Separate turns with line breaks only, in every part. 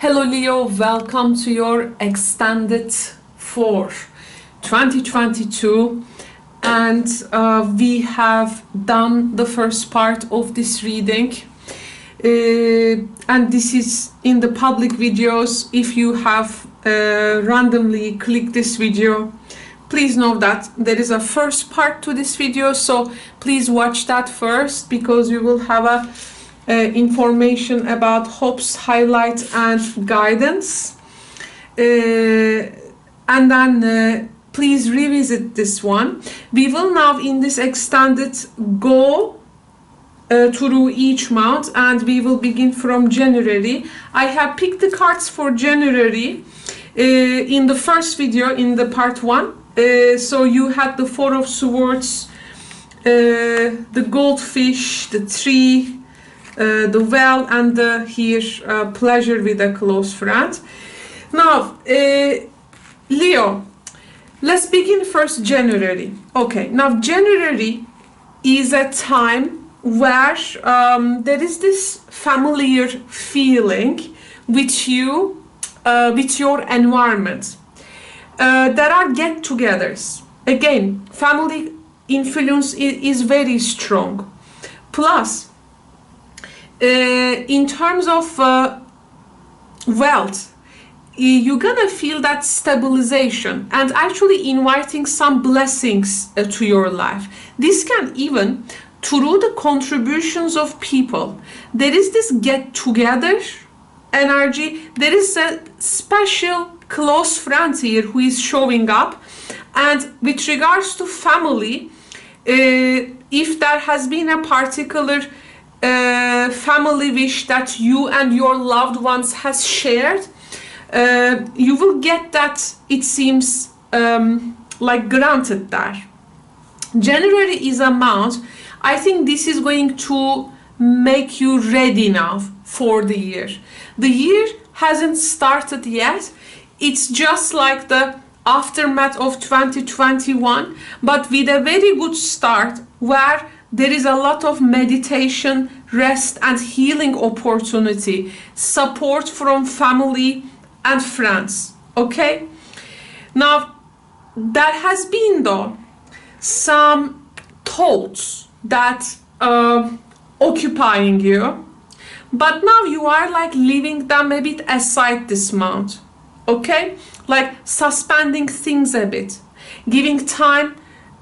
Hello Leo, welcome to your extended for 2022, and we have done the first part of this reading, and this is in the public videos. If you have randomly clicked this video, please know that there is a first part to this video, so please watch that first, because we will have a information about hopes, highlight and guidance, and then please revisit this one. We will now in this extended go through each month, and we will begin from January. I have picked the cards for January in the first video, in the part 1. So you had the Four of Swords, the goldfish, the tree, the well, and the pleasure with a close friend. Now, Leo, let's begin first January. Okay, now January is a time where there is this familiar feeling with you, with your environment. There are get-togethers. Again, family influence is very strong. Plus, in terms of wealth, you're gonna feel that stabilization and actually inviting some blessings to your life. This can even through the contributions of people. There is this get-together energy. There is a special close friend here who is showing up. And with regards to family, if there has been a particular family wish that you and your loved ones has shared, you will get that, it seems, like granted there. January is a month, I think this is going to make you ready now for the year. The year hasn't started yet. It's just like the aftermath of 2021, but with a very good start where there is a lot of meditation, rest and healing opportunity, support from family and friends. Okay? Now, there has been though some thoughts that occupying you, but now you are like leaving them a bit aside this month. Okay? Like suspending things a bit, giving time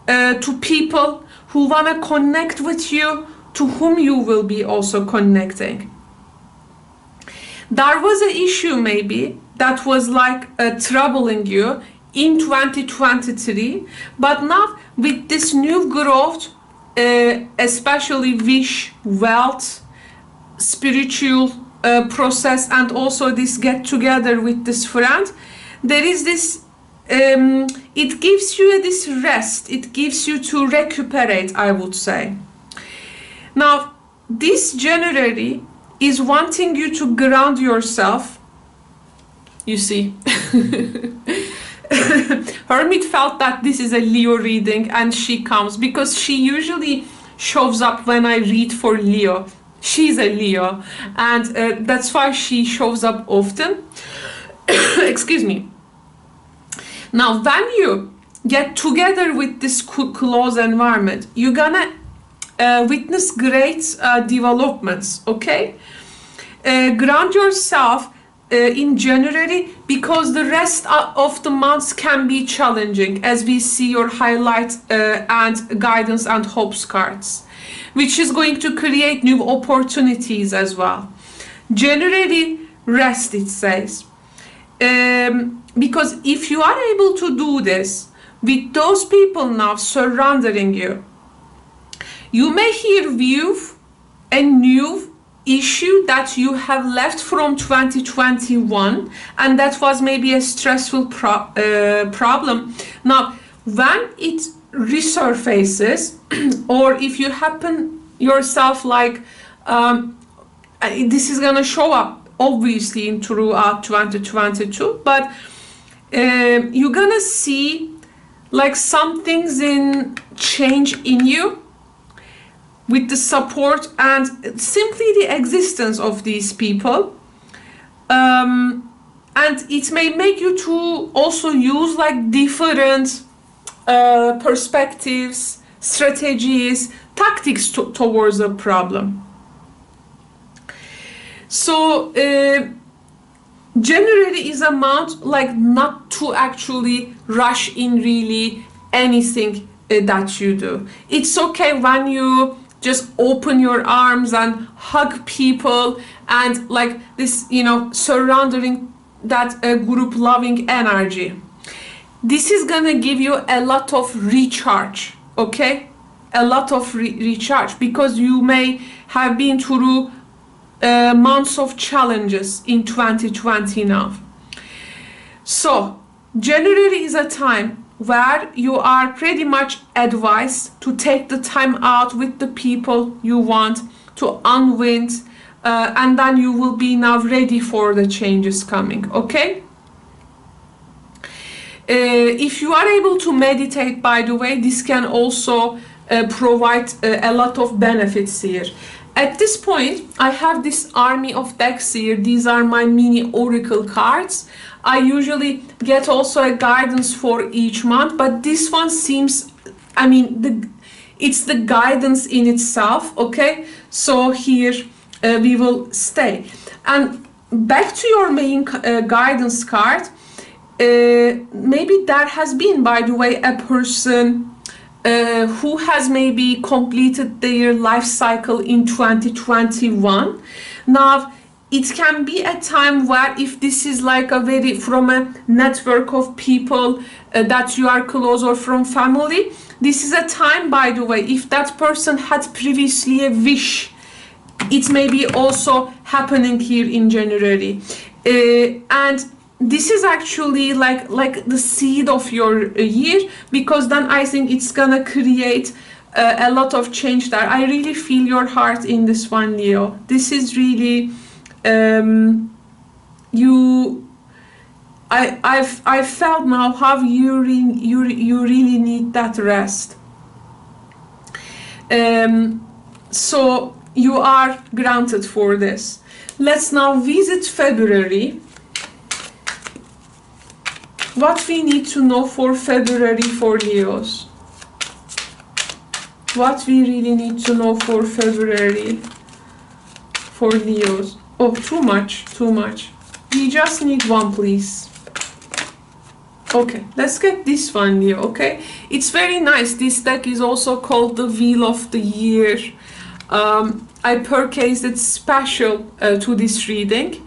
to people who want to connect with you, to whom you will be also connecting. There was an issue maybe that was like troubling you in 2023, but now with this new growth, especially wish, wealth, spiritual process, and also this get together with this friend, there is this it gives you this rest, it gives you to recuperate, I would say. Now, this January is wanting you to ground yourself. You see, Hermit felt that this is a Leo reading, and she comes because she usually shows up when I read for Leo. She's a Leo, and that's why she shows up often. Excuse me. Now, when you get together with this close environment, you're gonna witness great developments, okay? Ground yourself in January, because the rest of the months can be challenging, as we see your highlight and guidance and hopes cards, which is going to create new opportunities as well. January, rest, it says. Because if you are able to do this with those people now surrounding you, you may hear view a new issue that you have left from 2021, and that was maybe a stressful problem. Now, when it resurfaces, or if you happen yourself like this is gonna show up obviously in throughout 2022, but you're gonna see like some things in change in you with the support and simply the existence of these people. And it may make you to also use like different perspectives, strategies, tactics towards a problem. So January is a month like not to actually rush in really anything that you do. It's okay when you just open your arms and hug people and like this, you know, surrounding that group loving energy. This is gonna give you a lot of recharge, okay? A lot of recharge, because you may have been through months of challenges in 2020 now. So January is a time where you are pretty much advised to take the time out with the people you want to unwind, and then you will be now ready for the changes coming, okay? If you are able to meditate, by the way, this can also provide a lot of benefits here. At this point, I have this army of decks here. These are my mini oracle cards. I usually get also a guidance for each month, but this one seems, I mean, it's the guidance in itself, okay? So here we will stay. And back to your main guidance card, maybe there has been, by the way, a person who has maybe completed their life cycle in 2021. Now, it can be a time where if this is like a very, from a network of people that you are close or from family, this is a time, by the way, if that person had previously a wish, it may be also happening here in January. And this is actually like the seed of your year, because then I think it's gonna create a lot of change there. I really feel your heart in this one, Leo. This is really I've felt now how you really need that rest. So you are granted for this. Let's now visit February. What we need to know for February for Leos. What we really need to know for February for Leos. Oh, too much. We just need one, please. Okay, let's get this one, Leo, okay? It's very nice. This deck is also called the Wheel of the Year. I purchased it special to this reading.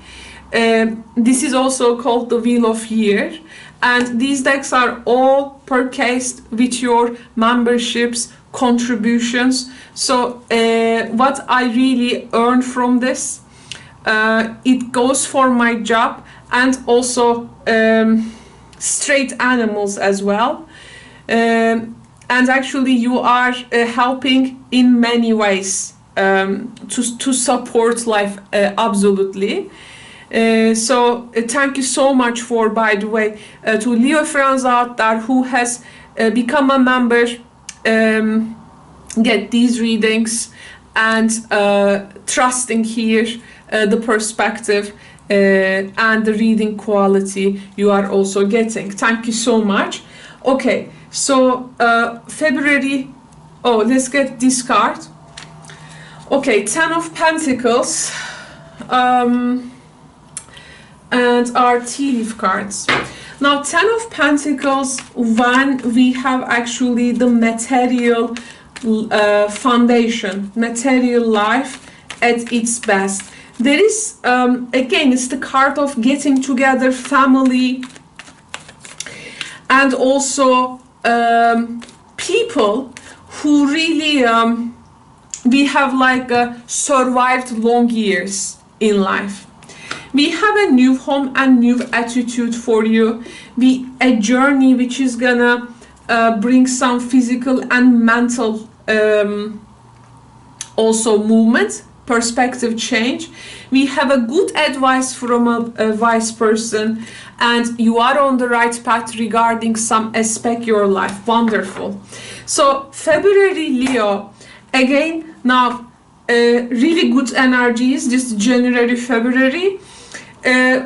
This is also called the Wheel of Year. And these decks are all purchased with your memberships, contributions. So what I really earn from this, it goes for my job and also straight animals as well. And actually you are helping in many ways to support life, absolutely. So thank you so much for, by the way, to Leo friends out there who has become a member, get these readings and trusting here the perspective and the reading quality you are also getting. Thank you so much. Okay, so February, oh, let's get this card. Okay, 10 of Pentacles. And our tea leaf cards. Now, 10 of Pentacles, when we have actually the material foundation, material life at its best. There is, again, it's the card of getting together, family, and also people who really, we have like survived long years in life. We have a new home and new attitude for you. A journey which is gonna bring some physical and mental also movement, perspective change. We have a good advice from a wise person, and you are on the right path regarding some aspect your life. Wonderful. So February, Leo, again, now really good energies, just January, February.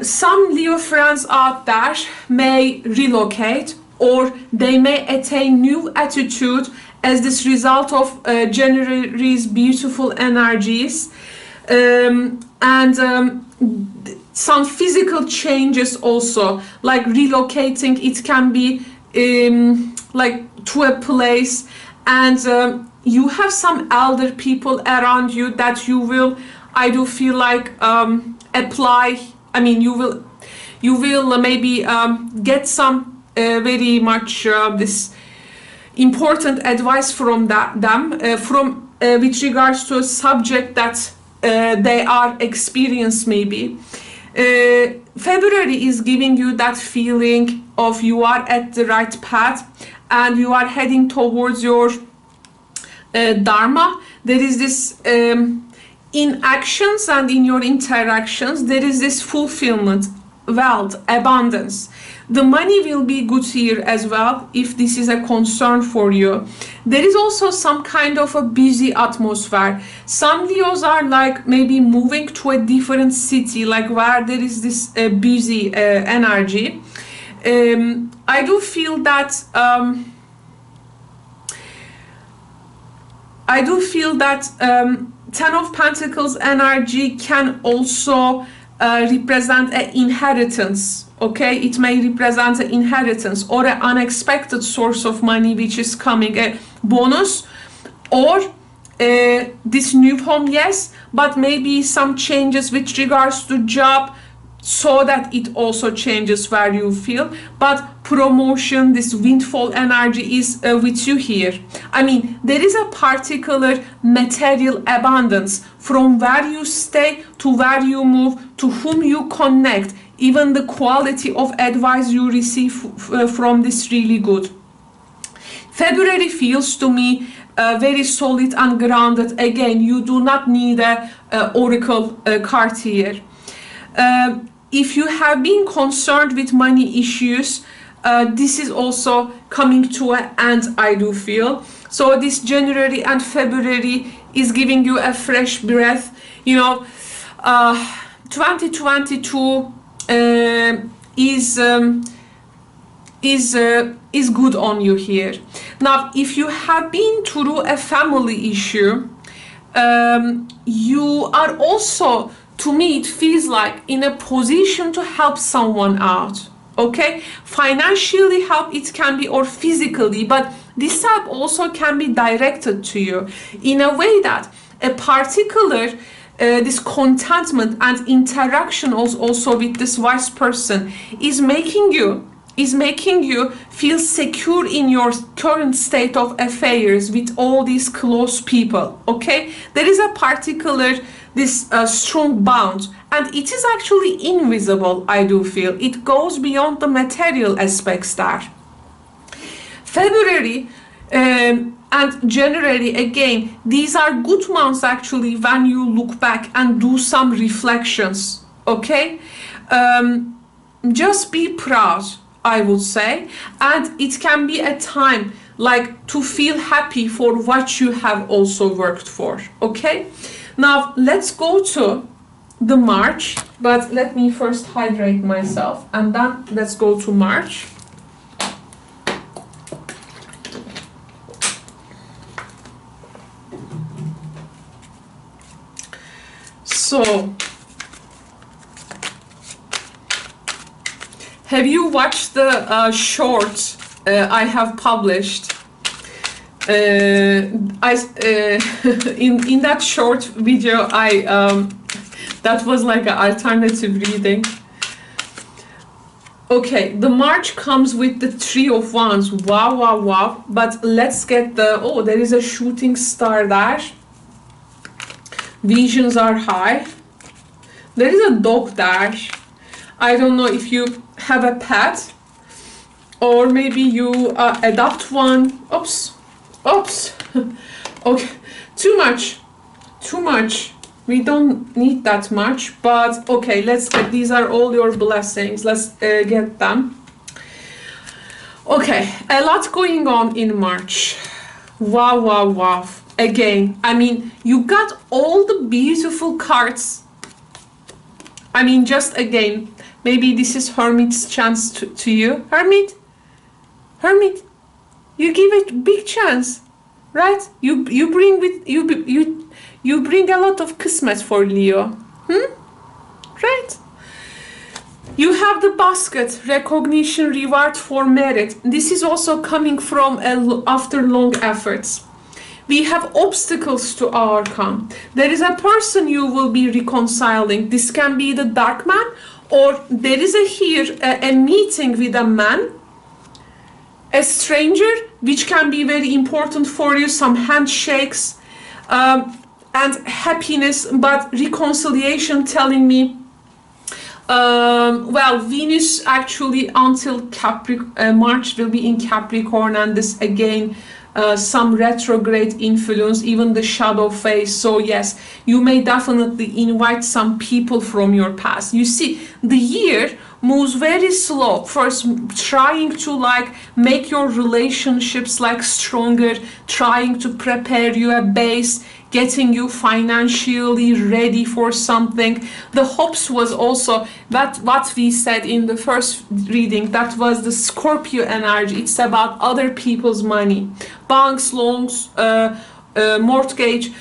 Some Leo friends out there may relocate, or they may attain new attitude as this result of January's beautiful energies, and some physical changes also, like relocating. It can be like to a place, and you have some elder people around you that you will, I do feel like, apply. I mean, you will maybe get some very much this important advice from them from with regards to a subject that they are experienced maybe. February is giving you that feeling of you are at the right path and you are heading towards your dharma. There is this in actions and in your interactions, there is this fulfillment, wealth, abundance. The money will be good here as well if this is a concern for you. There is also some kind of a busy atmosphere. Some Leos are like maybe moving to a different city, like where there is this busy energy. I do feel that Ten of Pentacles energy can also represent an inheritance. Okay, it may represent an inheritance or an unexpected source of money which is coming, a bonus, or this new home, yes, but maybe some changes with regards to job, so that it also changes where you feel. But promotion, this windfall energy is with you here. I mean, there is a particular material abundance from where you stay to where you move, to whom you connect. Even the quality of advice you receive from this really good. February feels to me very solid and grounded. Again, you do not need a oracle card here. If you have been concerned with money issues, this is also coming to an end, I do feel. So this January and February is giving you a fresh breath. You know, 2022 is good on you here. Now, if you have been through a family issue, you are also, to me, it feels like in a position to help someone out. Okay, financially help it can be, or physically, but this help also can be directed to you in a way that a particular this contentment and interaction also with this wise person is making you feel secure in your current state of affairs with all these close people. Okay, there is a particular this strong bond, and it is actually invisible. I do feel it goes beyond the material aspects there. February and January, again, these are good months actually when you look back and do some reflections. Okay, just be proud, I would say, and it can be a time like to feel happy for what you have also worked for. Okay, now let's go to the March, but let me first hydrate myself and then let's go to March. So, have you watched the short I have published? In that short video, that was like an alternative reading. Okay, the March comes with the Three of Wands. Wow, wow, wow. But let's get the, oh, there is a shooting star there. Visions are high. There is a dog there. I don't know if you have a pet or maybe you adopt one. Oops. Oops. Okay, too much. We don't need that much, but okay, let's get, these are all your blessings. Let's get them. Okay, a lot going on in March. Wow, wow, wow. Again, I mean, you got all the beautiful cards. I mean, just again, maybe this is Hermit's chance to you. Hermit, you give it big chance, right? You bring with you bring a lot of kismet for Leo, right? You have the basket, recognition, reward for merit. This is also coming from after long efforts. We have obstacles to overcome. There is a person you will be reconciling. This can be the dark man, or there is a meeting with a man, a stranger, which can be very important for you, some handshakes, and happiness, but reconciliation telling me, well, Venus actually until March will be in Capricorn, and this again, some retrograde influence, even the shadow phase. So yes, you may definitely invite some people from your past. You see, the year moves very slow. First, trying to like make your relationships like stronger, trying to prepare you a base, getting you financially ready for something. The hopes was also that what we said in the first reading, that was the Scorpio energy. It's about other people's money, banks, loans, mortgage,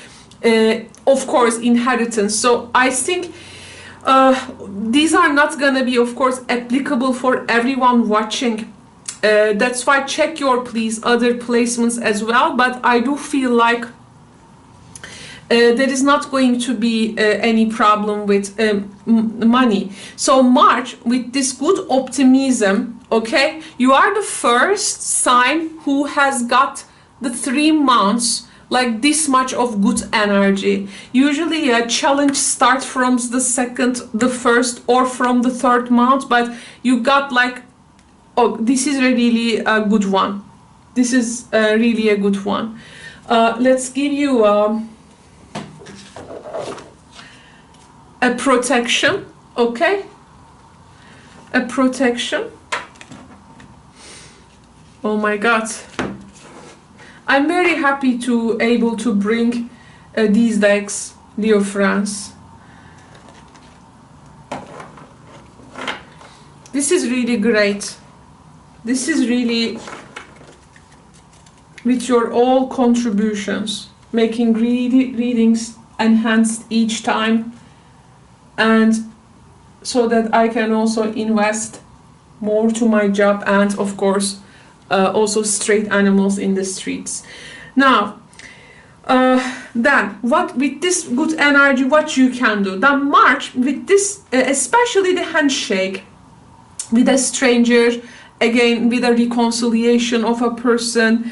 of course, inheritance. So I think these are not gonna be, of course, applicable for everyone watching. That's why check your please other placements as well. But I do feel like there is not going to be any problem with money. So March, with this good optimism, okay, you are the first sign who has got the 3 months like this much of good energy. Usually a challenge starts from the second, the first, or from the 3rd month, but you got like, oh, this is really a good one. This is really a good one. Let's give you a protection, okay? A protection. Oh my God. I'm very happy to able to bring these decks, Leo France. This is really great. This is really with your all contributions, making readings enhanced each time, and so that I can also invest more to my job, and of course also straight animals in the streets. Now then what with this good energy, what you can do then March with this especially the handshake with a stranger, again with a reconciliation of a person,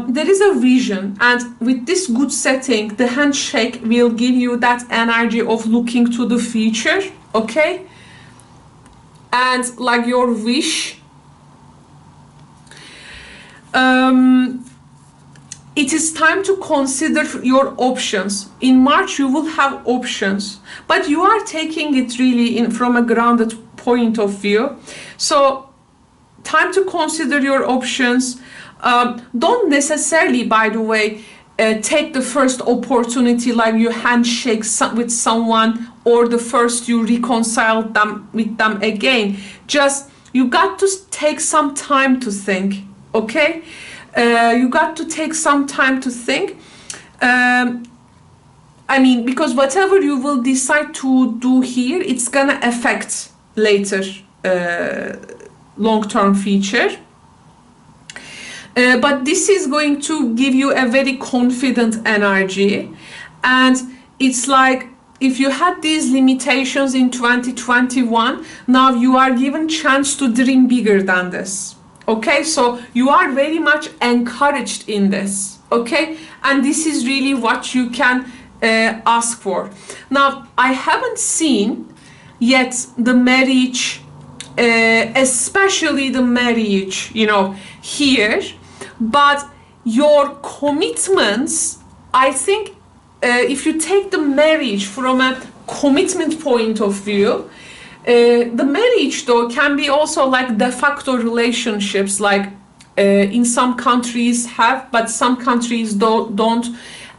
there is a vision, and with this good setting the handshake will give you that energy of looking to the future, okay, and like your wish. It is time to consider your options. In March you will have options, but you are taking it really in from a grounded point of view. So time to consider your options. Don't necessarily, by the way, take the first opportunity, like you handshake with someone, or the first you reconcile them with them again. Just you got to take some time to think, okay? You got to take some time to think. I mean, because whatever you will decide to do here, it's gonna affect later long-term future. But this is going to give you a very confident energy, and it's like if you had these limitations in 2021, now you are given chance to dream bigger than this, okay? So you are very much encouraged in this, okay? And this is really what you can ask for. Now I haven't seen yet the marriage, especially the marriage, you know, here, but your commitments, I think, if you take the marriage from a commitment point of view, the marriage though can be also like de facto relationships, like in some countries have, but some countries don't,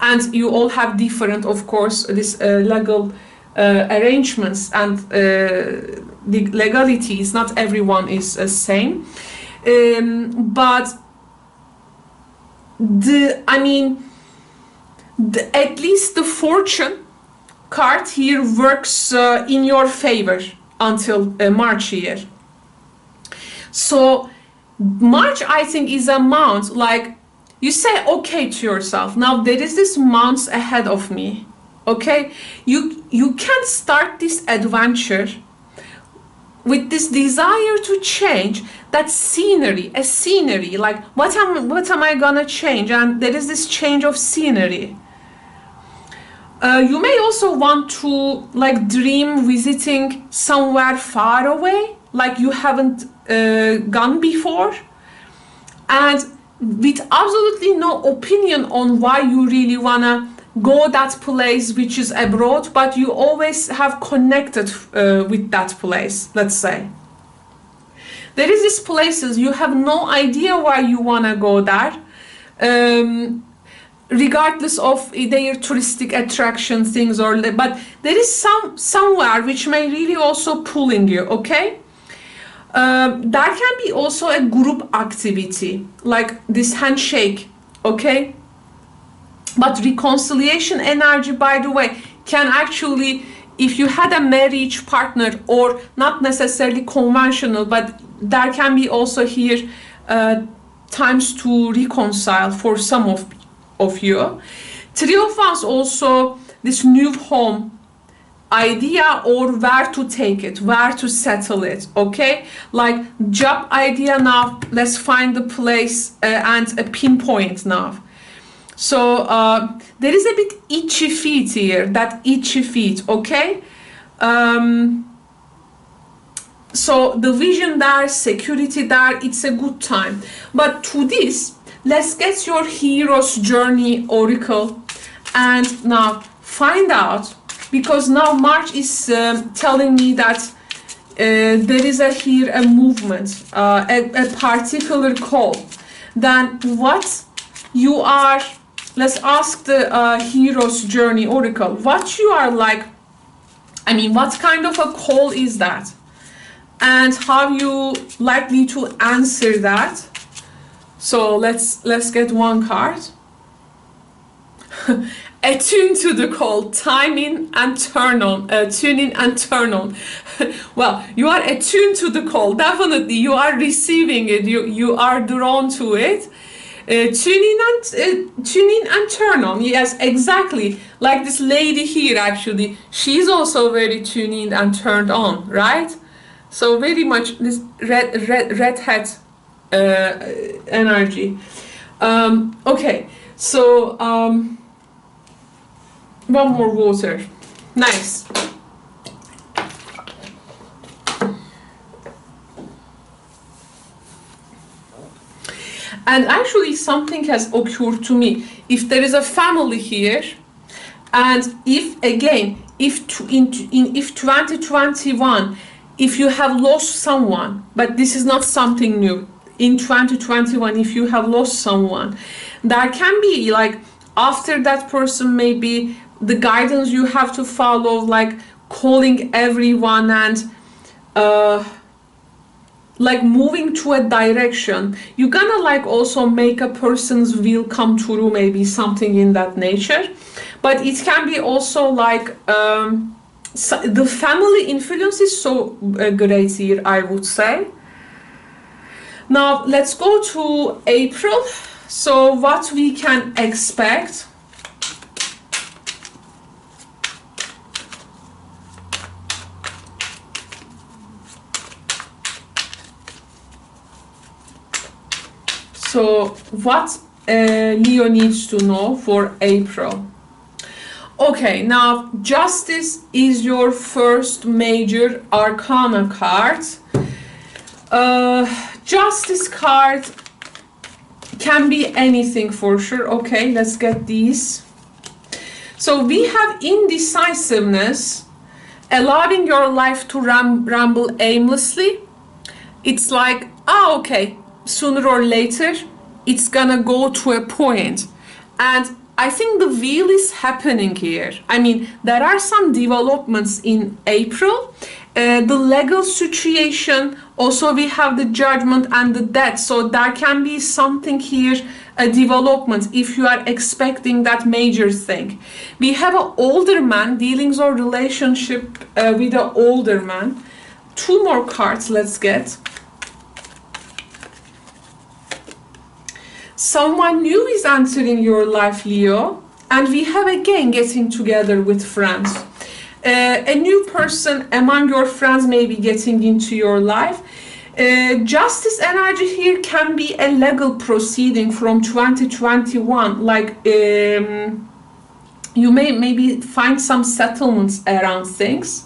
and you all have different, of course, this legal arrangements and the legalities. Not everyone is the same, but at least the fortune card here works in your favor until March here. So March, I think, is a month like you say okay to yourself. Now there is this month ahead of me. Okay, you can start this adventure with this desire to change that scenery, a scenery, like what am I gonna change? And there is this change of scenery. You may also want to like dream visiting somewhere far away, like you haven't gone before, and with absolutely no opinion on why you really wanna go that place which is abroad, but you always have connected with that place. Let's say there is these places you have no idea why you wanna go there, regardless of their touristic attraction things, but there is somewhere which may really also pulling you. Okay, that can be also a group activity like this handshake. Okay, but reconciliation energy, by the way, can actually, if you had a marriage partner, or not necessarily conventional, but there can be also here times to reconcile for some of you. Three of Wands also this new home idea, or where to take it, where to settle it. Okay, like job idea. Now let's find the place and a pinpoint now. So there is a bit itchy feet here, that itchy feet. Okay, so the vision there, security there, it's a good time. But to this, let's get your hero's journey oracle and now find out, because now March is telling me that there is here a movement, a particular call. Then what you are, let's ask the hero's journey oracle, what you are like, what kind of a call is that, and how you likely to answer that. So let's get one card. Attune to the call, time in and turn on, tune in and turn on. Well, you are attuned to the call, definitely. You are receiving it, you are drawn to it. Tune in and turn on. Yes, exactly. Like this lady here, actually, she's also very tuned in and turned on, right? So very much this red hat energy. Okay, so one more water. Nice. And actually something has occurred to me. If there is a family here, and if 2021, if you have lost someone, but this is not something new, in 2021, if you have lost someone, there can be like, after that person, maybe the guidance you have to follow, like calling everyone and like moving to a direction. You're gonna like also make a person's will come true, maybe something in that nature. But it can be also like so the family influence is so great here, I would say. Now let's go to April. So what we can expect. So what Leo needs to know for April. Okay, now Justice is your first major arcana card. Justice card can be anything for sure. Okay, let's get these. So we have indecisiveness, allowing your life to ramble aimlessly. It's like, okay, sooner or later it's gonna go to a point. And I think the wheel is happening here. I mean, there are some developments in April. The legal situation, also we have the judgment and the death. So there can be something here, a development if you are expecting that major thing. We have an older man, dealings or relationship with an older man. Two more cards, let's get. Someone new is entering your life, Leo, and we have again getting together with friends. A new person among your friends may be getting into your life. Justice energy here can be a legal proceeding from 2021, like you may maybe find some settlements around things.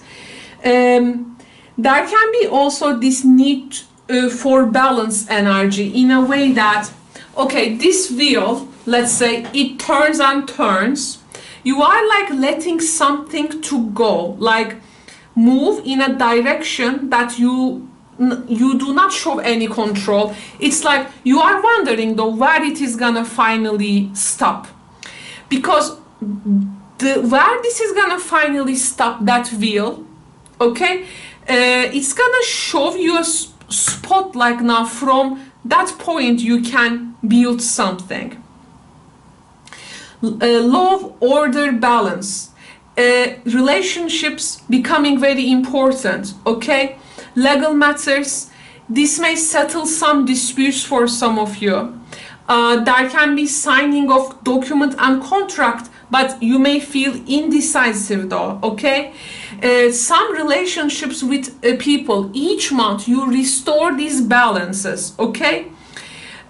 There can be also this need for balance energy in a way that, okay, this wheel, let's say it turns and turns. You are like letting something to go, like move in a direction that you do not show any control. It's like you are wondering though where it is gonna finally stop. Because where this is gonna finally stop, that wheel, okay, it's gonna show you a spot like now from that point you can build something. Love, order, balance. Relationships becoming very important, okay? Legal matters. This may settle some disputes for some of you. There can be signing of document and contract, but you may feel indecisive though, okay? Some relationships with people, each month you restore these balances, okay?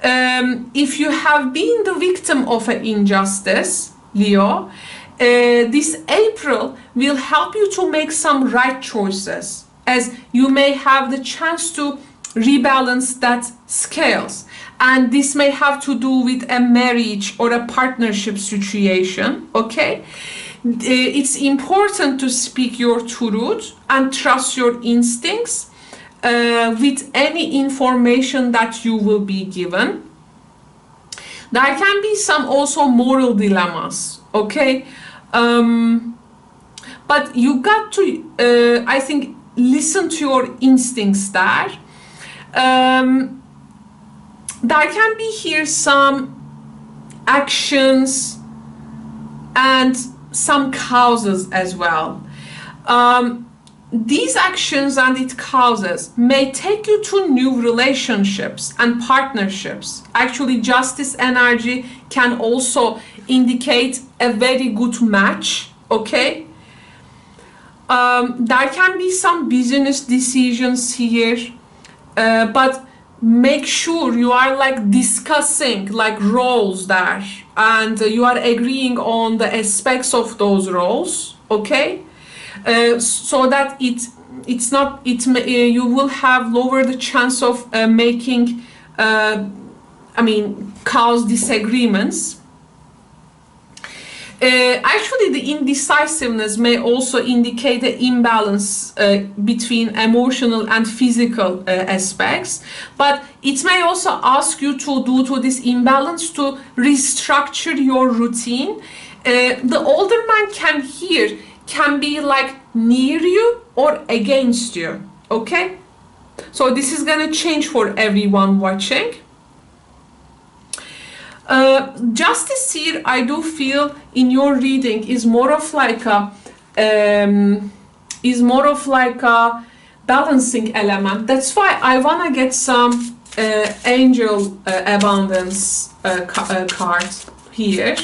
If you have been the victim of an injustice, Leo, this April will help you to make some right choices, as you may have the chance to rebalance that scales. And this may have to do with a marriage or a partnership situation, okay? It's important to speak your truth and trust your instincts with any information that you will be given. There can be some also moral dilemmas, okay? But you got to, I think, listen to your instincts there. There can be here some actions and some causes as well. These actions and its causes may take you to new relationships and partnerships. Actually, justice energy can also indicate a very good match, okay? There can be some business decisions here, but make sure you are like discussing like roles there, and you are agreeing on the aspects of those roles, okay? So that you will have lower the chance of making cause disagreements. Actually, the indecisiveness may also indicate an imbalance between emotional and physical aspects, but it may also ask you to, due to this imbalance, to restructure your routine. The older man can be like near you or against you, okay? So this is gonna change for everyone watching. Justice here, I do feel in your reading is more of like a balancing element. That's why I wanna get some angel abundance card here.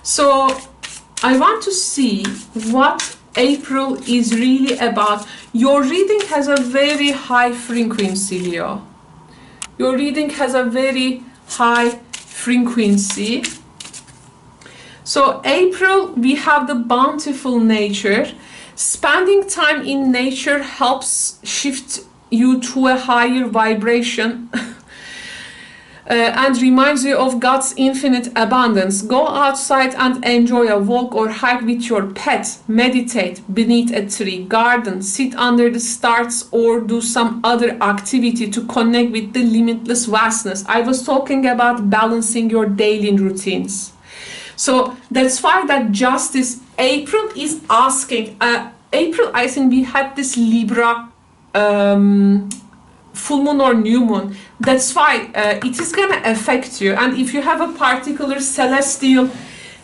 So I want to see what April is really about. Your reading has a very high frequency, Leo. Your reading has a very high frequency. So April, we have the bountiful nature. Spending time in nature helps shift you to a higher vibration and reminds you of God's infinite abundance. Go outside and enjoy a walk or hike with your pet. Meditate beneath a tree, garden, sit under the stars, or do some other activity to connect with the limitless vastness. I was talking about balancing your daily routines. So that's why that justice, April is asking, April, I think we had this Libra full moon or new moon. That's why it is going to affect you. And if you have a particular celestial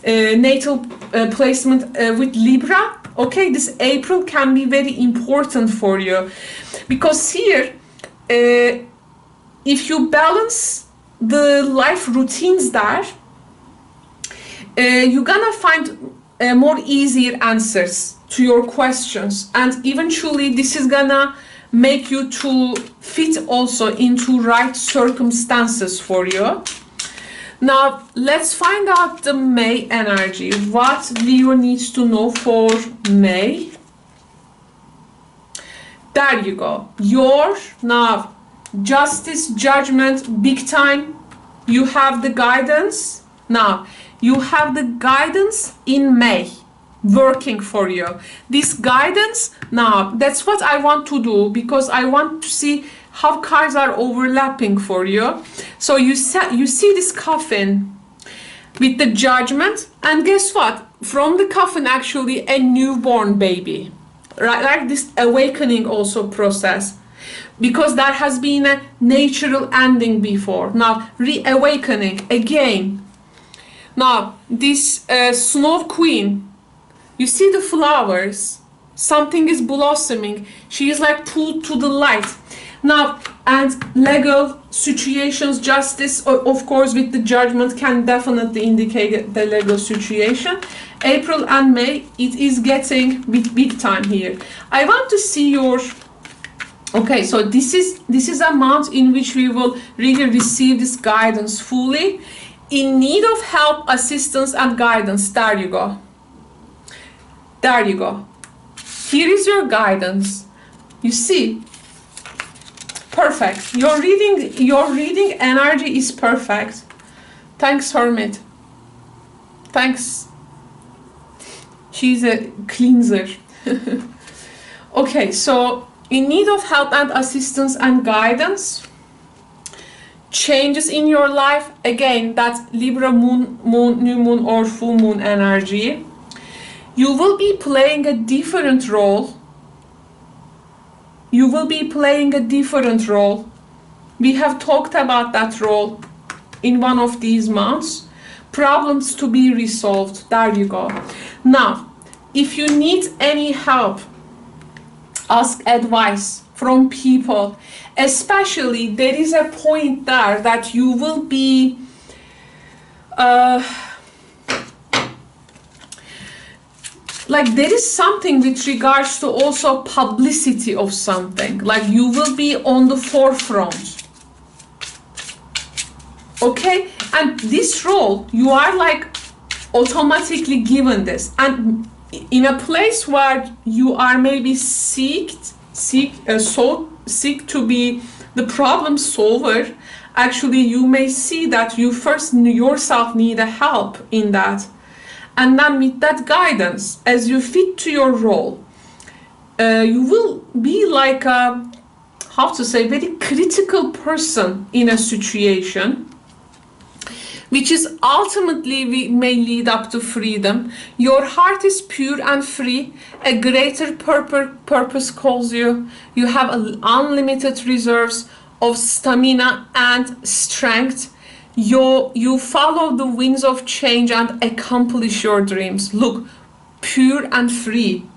natal placement with Libra, okay, this April can be very important for you. Because here, if you balance the life routines there, you're gonna find more easier answers to your questions, and eventually this is gonna make you to fit also into right circumstances for you. Now let's find out the May energy. What Leo needs to know for May. There you go. Your now justice, judgment, big time. You have the guidance. Now you have the guidance in May working for you. This guidance, now that's what I want to do, because I want to see how cards are overlapping for you. So you see this coffin with the judgment, and guess what? From the coffin actually a newborn baby, right? Like this awakening also process, because there has been a natural ending before. Now reawakening again. Now this Snow Queen, you see the flowers, something is blossoming, she is like pulled to the light. Now, and legal situations, justice, of course with the judgment can definitely indicate the legal situation. April and May, it is getting big time here. I want to see your, okay, so this is a month in which we will really receive this guidance fully. In need of help, assistance and guidance. There you go. There you go. Here is your guidance. You see, perfect. Your reading energy is perfect. Thanks, Hermit. Thanks. She's a cleanser. Okay, so in need of help and assistance and guidance. Changes in your life, again, that's Libra moon, new moon or full moon energy. You will be playing a different role. You will be playing a different role. We have talked about that role in one of these months. Problems to be resolved. There you go. Now, if you need any help, ask advice from people. Especially there is a point there that you will be like there is something with regards to also publicity of something, like you will be on the forefront, okay? And this role you are like automatically given this, and in a place where you are maybe seek to be the problem solver, actually you may see that you first yourself need a help in that, and then with that guidance, as you fit to your role, you will be like a, how to say, very critical person in a situation, which is ultimately may lead up to freedom. Your heart is pure and free. A greater purpose calls you. You have unlimited reserves of stamina and strength. You follow the wings of change and accomplish your dreams. Look, pure and free.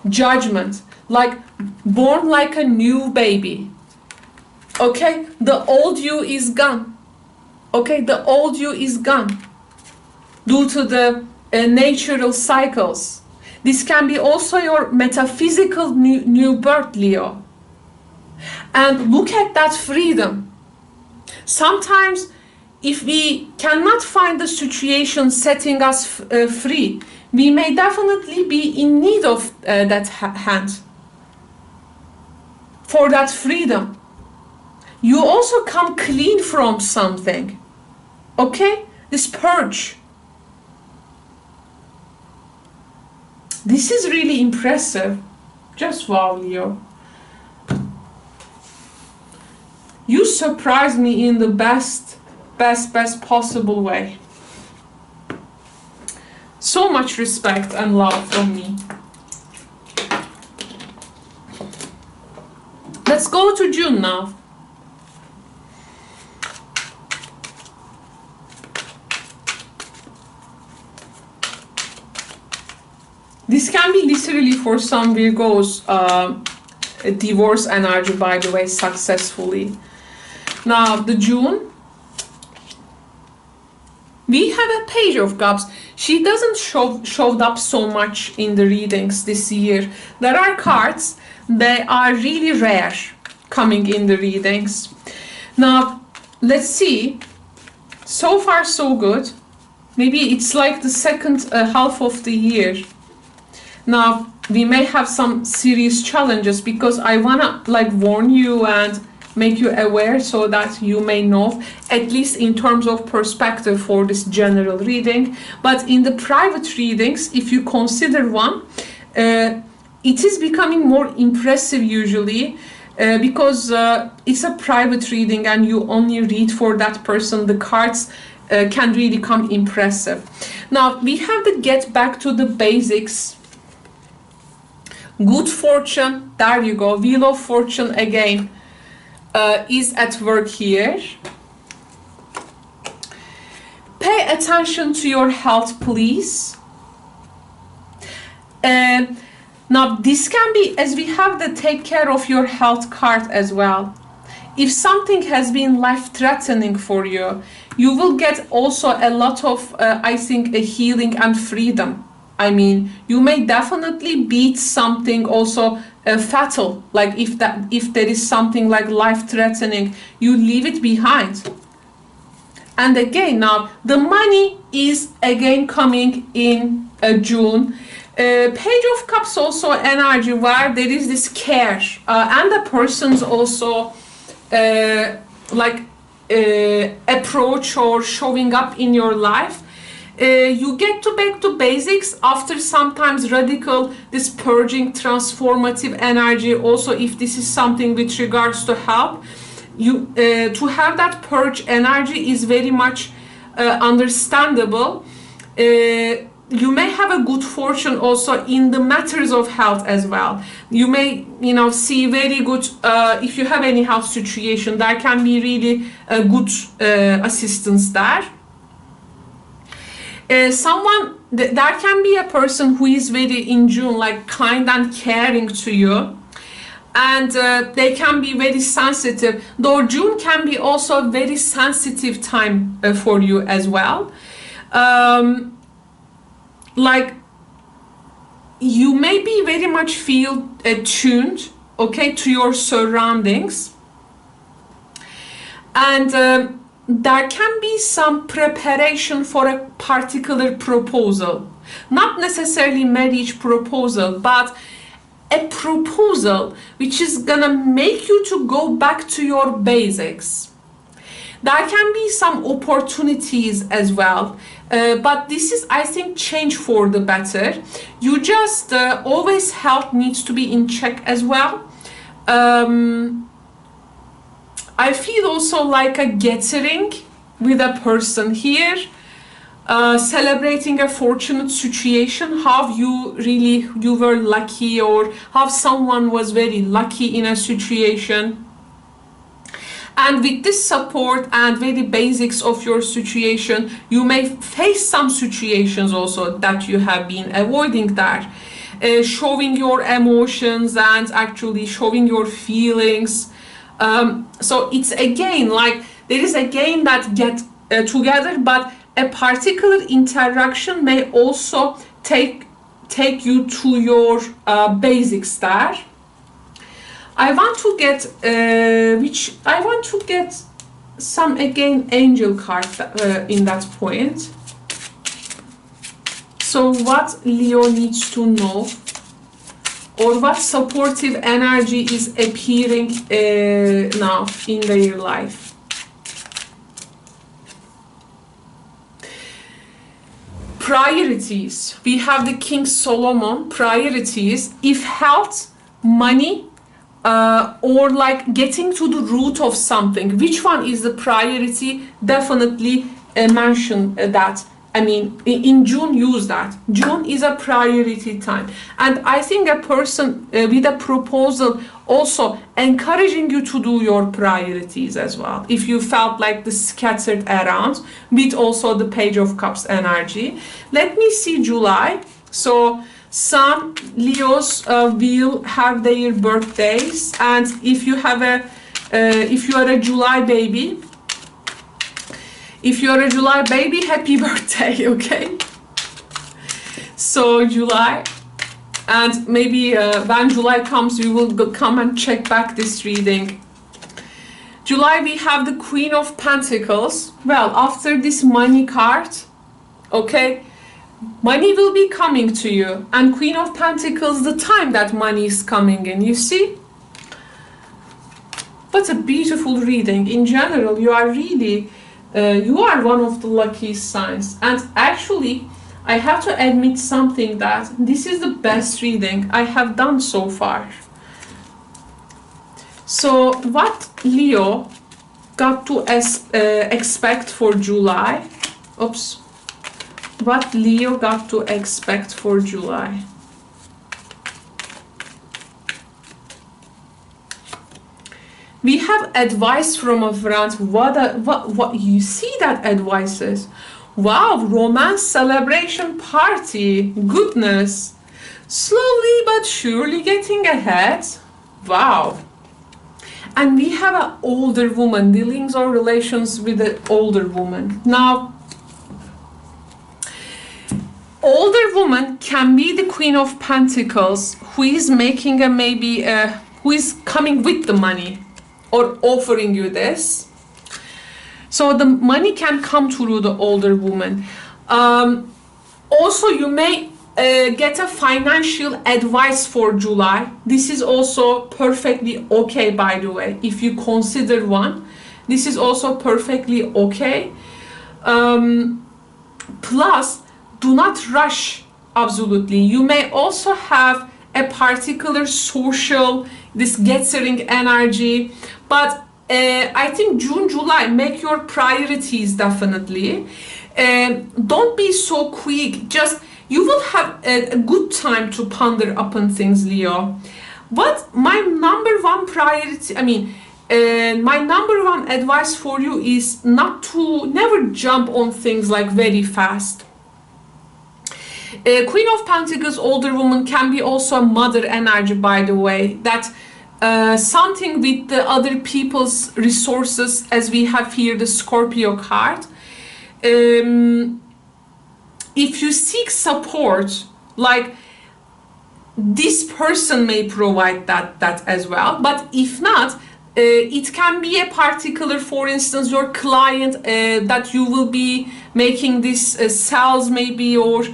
Judgment, like born like a new baby. Okay, the old you is gone. Okay, the old you is gone due to the natural cycles. This can be also your metaphysical new birth, Leo. And look at that freedom. Sometimes if we cannot find the situation setting us free, we may definitely be in need of that hand for that freedom. You also come clean from something. Okay, this purge. This is really impressive. Just wow, Leo. You surprised me in the best possible way. So much respect and love from me. Let's go to June now. This can be literally for some Virgos, a divorce energy, by the way, successfully. Now, the June, we have a Page of Cups. She doesn't showed up so much in the readings this year. There are cards, they are really rare coming in the readings. Now, let's see. So far, so good. Maybe it's like the second half of the year. Now, we may have some serious challenges because I wanna like warn you and make you aware so that you may know, at least in terms of perspective for this general reading. But in the private readings, if you consider one, it is becoming more impressive usually because it's a private reading and you only read for that person. The cards can really come impressive. Now, we have to get back to the basics. Good fortune, there you go, Wheel of Fortune again is at work here. Pay attention to your health, please. Now this can be, as we have the take care of your health card as well. If something has been life-threatening for you, you will get also a lot of, I think, a healing and freedom. I mean, you may definitely beat something also fatal, like if there is something like life-threatening, you leave it behind. And again, now the money is again coming in June. Page of Cups also energy where there is this care and the person's also approach or showing up in your life. You get back to basics after sometimes radical, this purging, transformative energy. Also, if this is something with regards to help, you to have that purge energy is very much understandable. You may have a good fortune also in the matters of health as well. You may, see very good, if you have any health situation, there can be really good assistance there. There can be a person who is very in June, like kind and caring to you, and they can be very sensitive, though June can be also a very sensitive time for you as well. Like you may be very much feel attuned, okay, to your surroundings, and there can be some preparation for a particular proposal, not necessarily marriage proposal, but a proposal which is gonna make you to go back to your basics. There can be some opportunities as well, but this is, I think, change for the better. You just always health needs to be in check as well. I feel also like a gathering with a person here, celebrating a fortunate situation, how you were lucky, or how someone was very lucky in a situation. And with this support and very basics of your situation, you may face some situations also that you have been avoiding there. Showing your emotions and actually showing your feelings. So it's again like there is again that get together, but a particular interaction may also take you to your basics there. I want to get some again angel cards in that point. So what Leo needs to know, or what supportive energy is appearing now in their life. Priorities. We have the King Solomon. Priorities. If health, money, or like getting to the root of something, which one is the priority? Definitely mention that I mean, in June, use that. June is a priority time. And I think a person with a proposal also encouraging you to do your priorities as well. If you felt like the scattered around with also the Page of Cups energy. Let me see July. So some Leos will have their birthdays. And if you have if you are a July baby, happy birthday, okay? So July, and maybe when July comes, we will come and check back this reading. July, we have the Queen of Pentacles. Well, after this money card, okay, money will be coming to you. And Queen of Pentacles, the time that money is coming in, you see? What a beautiful reading. In general, you are really... you are one of the lucky signs. And actually, I have to admit something, that this is the best reading I have done so far. So what Leo got to expect for July? Oops. What Leo got to expect for July? We have advice from a friend. What you see that advice is? Wow, romance celebration party. Goodness. Slowly but surely getting ahead. Wow. And we have an older woman, dealings or relations with an older woman. Now, older woman can be the Queen of Pentacles, who is making a who is coming with the money, or offering you this. So the money can come through the older woman. Also, you may get a financial advice for July. This is also perfectly okay, by the way. If you consider one, this is also perfectly okay. Plus, do not rush, absolutely. You may also have a particular social, this gathering energy, but I think June, July, make your priorities definitely. Don't be so quick. Just, you will have a good time to ponder upon things, Leo. But my number one priority, my number one advice for you is never jump on things like very fast. Queen of Pentacles, older woman, can be also a mother energy, by the way. That something with the other people's resources, as we have here the Scorpio card. If you seek support, like, this person may provide that as well. But if not, it can be a particular, for instance, your client that you will be making this sales maybe, or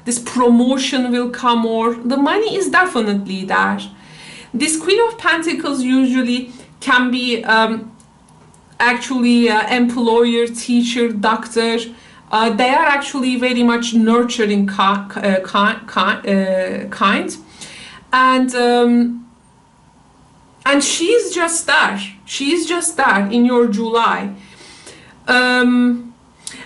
this promotion will come, or the money is definitely there. This Queen of Pentacles usually can be actually employer, teacher, doctor. They are actually very much nurturing kind. And she's just there. She's just there in your July.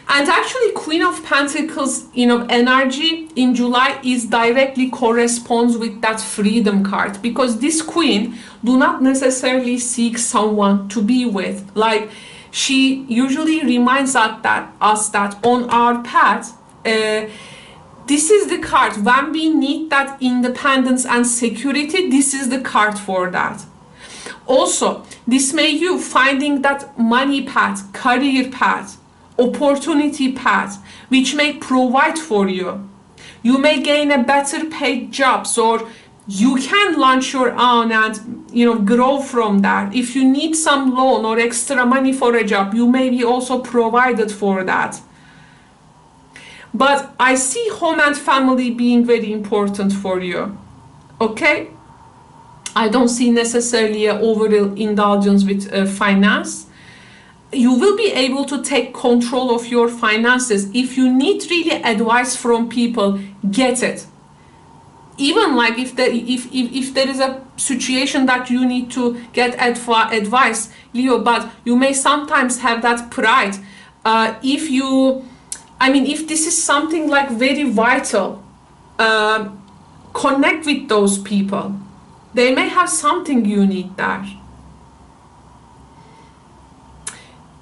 And actually, Queen of Pentacles, energy in July is directly corresponds with that freedom card, because this queen do not necessarily seek someone to be with. Like, she usually reminds us that on our path, this is the card. When we need that independence and security, this is the card for that. Also, this may you finding that money path, career path, opportunity path, which may provide for you. You may gain a better paid job, or you can launch your own and grow from that. If you need some loan or extra money for a job, you may be also provided for that. But I see home and family being very important for you. Okay? I don't see necessarily an overall indulgence with finance. You will be able to take control of your finances. If you need really advice from people, get it. Even like if there is a situation that you need to get advice, Leo, but you may sometimes have that pride. If you I mean, if this is something like very vital, connect with those people. They may have something you need there.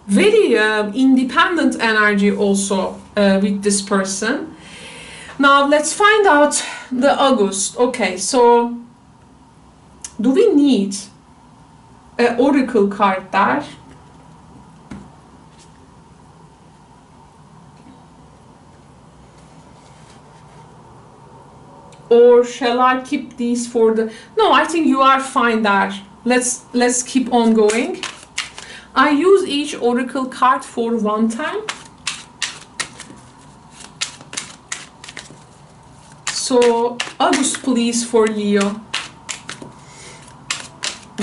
Very independent energy also with this person. Now let's find out the August. Okay, so do we need an oracle card there? Or shall I keep these for the... No, I think you are fine there. Let's keep on going. I use each oracle card for one time. So, August, please, for Leo.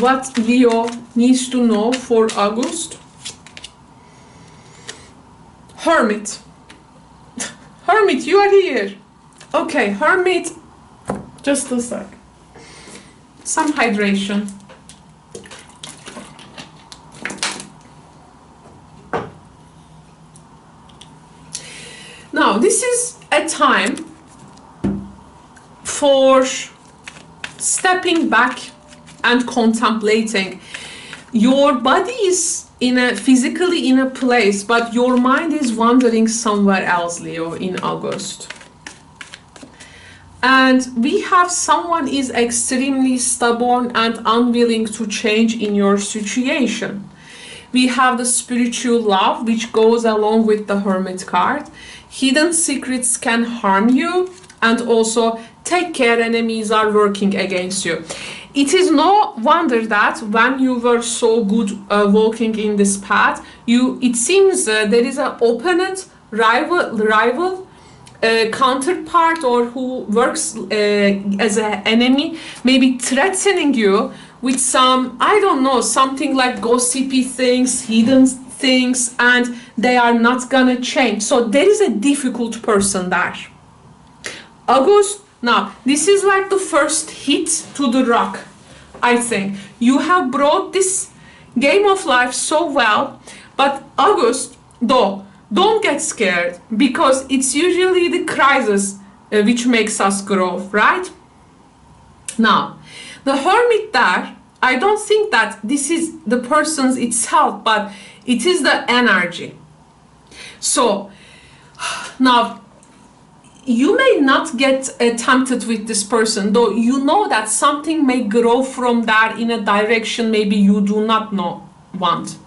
What Leo needs to know for August? Hermit. Hermit, you are here. Okay, Hermit. Just a sec. Some hydration. Now, this is a time for stepping back and contemplating. Your body is physically in a place, but your mind is wandering somewhere else, Leo, in August. And we have someone is extremely stubborn and unwilling to change in your situation. We have the spiritual love, which goes along with the Hermit card. Hidden secrets can harm you, and also take care, enemies are working against you. It is no wonder that when you were so good walking in this path, it seems there is an opponent, rival, counterpart, or who works as an enemy, maybe threatening you with some, I don't know, something like gossipy things, hidden things, and they are not gonna change. So there is a difficult person there. August, now this is like the first hit to the rock. I think you have brought this game of life so well, but August, though, don't get scared, because it's usually the crisis which makes us grow, right? Now, the Hermit there, I don't think that this is the person's itself, but it is the energy. So, now, you may not get tempted with this person, though you know that something may grow from that in a direction maybe you do not want.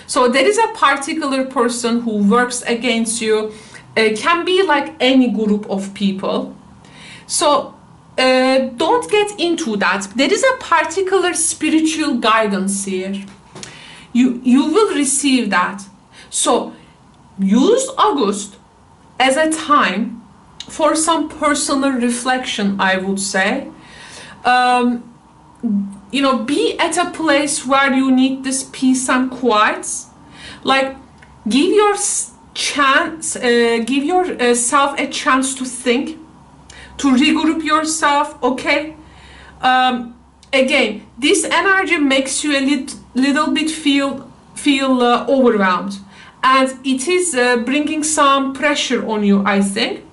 So there is a particular person who works against you. It can be like any group of people. So don't get into that. There is a particular spiritual guidance here. You will receive that. So use August as a time for some personal reflection, I would say. Be at a place where you need this peace and quiet. Like, give yourself a chance to think, to regroup yourself, okay? Again, this energy makes you a little bit feel overwhelmed, and it is bringing some pressure on you, I think.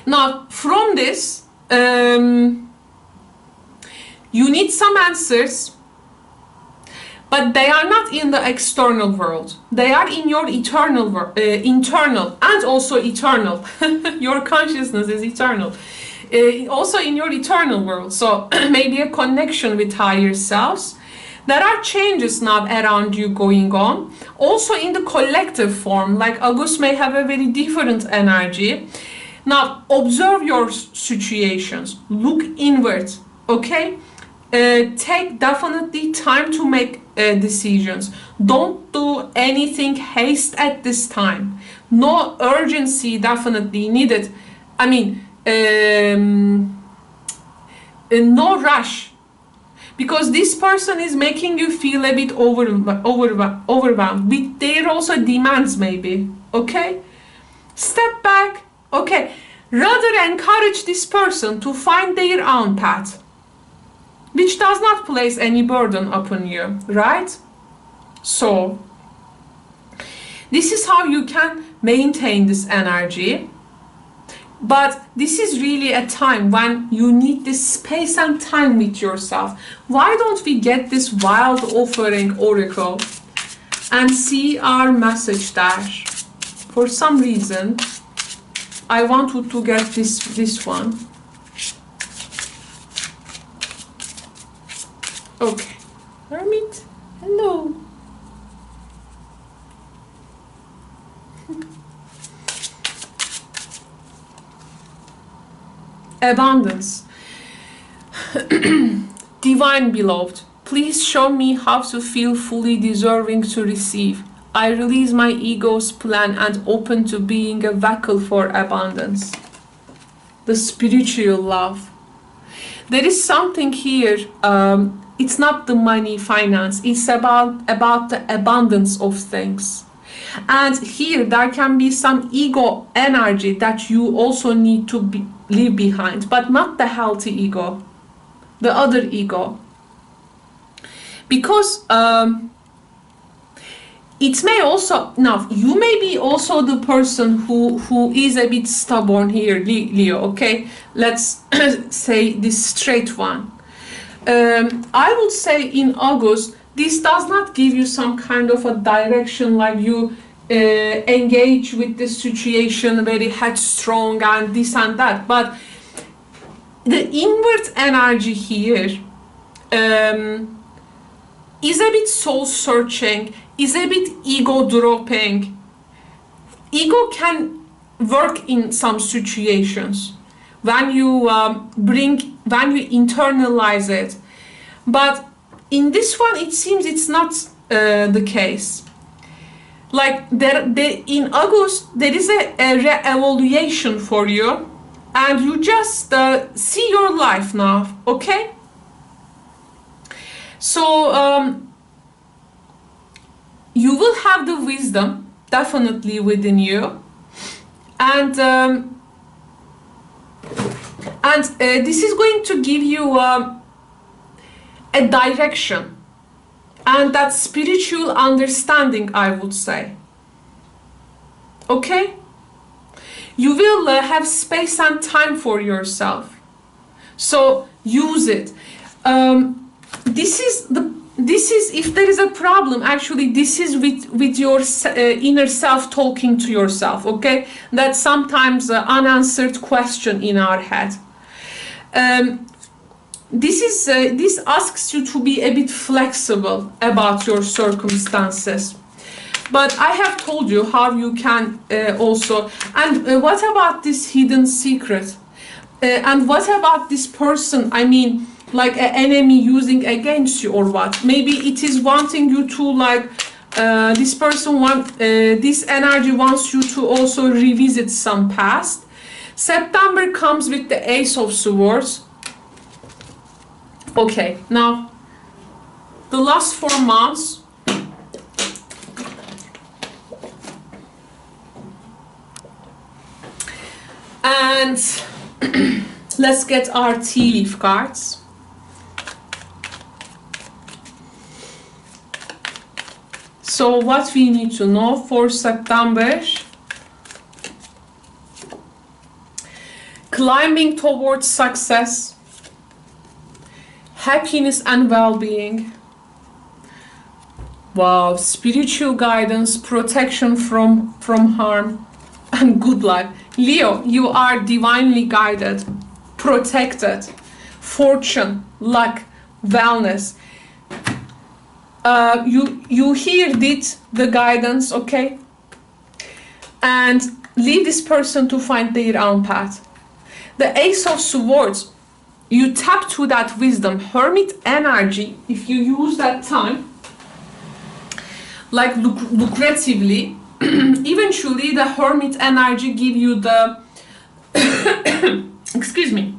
Now, from this, you need some answers, but they are not in the external world. They are in your internal and also eternal. Your consciousness is eternal. Also in your eternal world. So maybe a connection with higher selves. There are changes now around you going on. Also in the collective form, like August may have a very different energy. Now observe your situations. Look inward, okay? Take definitely time to make decisions. Don't do anything haste at this time. No urgency definitely needed. I mean, no rush, because this person is making you feel a bit overwhelmed with their also demands maybe, okay? Step back, okay? Rather encourage this person to find their own path, which does not place any burden upon you, right? So, this is how you can maintain this energy. But this is really a time when you need this space and time with yourself. Why don't we get this wild offering oracle and see our message there? For some reason, I wanted to get this one. Okay. Hermit, hello. Abundance. Divine beloved, please show me how to feel fully deserving to receive. I release my ego's plan and open to being a vehicle for abundance. The spiritual love. There is something here. It's not the money, finance. It's about the abundance of things. And here there can be some ego energy that you also need to leave behind, but not the healthy ego, the other ego. Because it may also, now you may be also the person who is a bit stubborn here, Leo, okay? Let's say this straight one. I would say in August, this does not give you some kind of a direction, like you engage with the situation very headstrong and this and that, but the inward energy here is a bit soul searching, is a bit ego dropping. Ego can work in some situations when you when you internalize it, but in this one it seems it's not the case. Like in August there is a re-evaluation for you, and you just see your life now, okay? So you will have the wisdom definitely within you, and this is going to give you a direction and that spiritual understanding, I would say. Okay? You will have space and time for yourself, so use it. This is if there is a problem, actually this is with your inner self talking to yourself, okay? That's sometimes an unanswered question in our head. This asks you to be a bit flexible about your circumstances. But I have told you how you can also, and what about this hidden secret? And what about this person, I mean, like an enemy using against you or what? Maybe it is wanting you to, like, this person this energy wants you to also revisit some past. September comes with the Ace of Swords. Okay, now the last 4 months, and let's get our tea leaf cards. So what we need to know for September: climbing towards success, happiness and well-being. Wow, spiritual guidance, protection from harm, and good luck. Leo, you are divinely guided, protected, fortune, luck, wellness. You heard it, the guidance, okay? And leave this person to find their own path. The Ace of Swords, you tap to that wisdom, hermit energy. If you use that time, like lucratively, eventually the hermit energy give you the excuse me,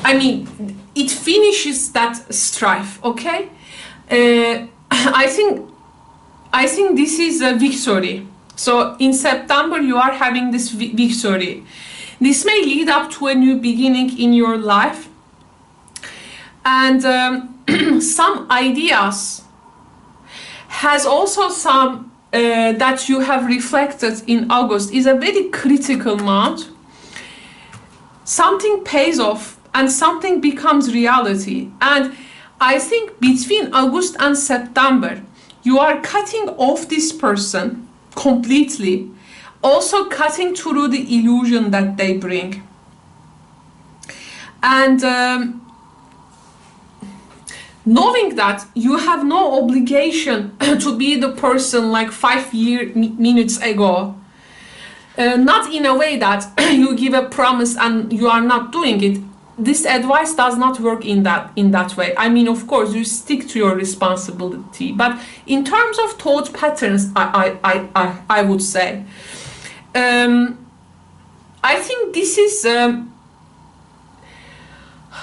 I mean, it finishes that strife, okay? I think this is a victory. So in September you are having this victory. This may lead up to a new beginning in your life, and some ideas has also some that you have reflected in August is a very critical month. Something pays off and something becomes reality. And I think between August and September, you are cutting off this person completely, also cutting through the illusion that they bring. And knowing that you have no obligation to be the person like 5 minutes ago, not in a way that you give a promise and you are not doing it. This advice does not work in that way. I mean, of course, you stick to your responsibility, but in terms of thought patterns, I would say, I think this is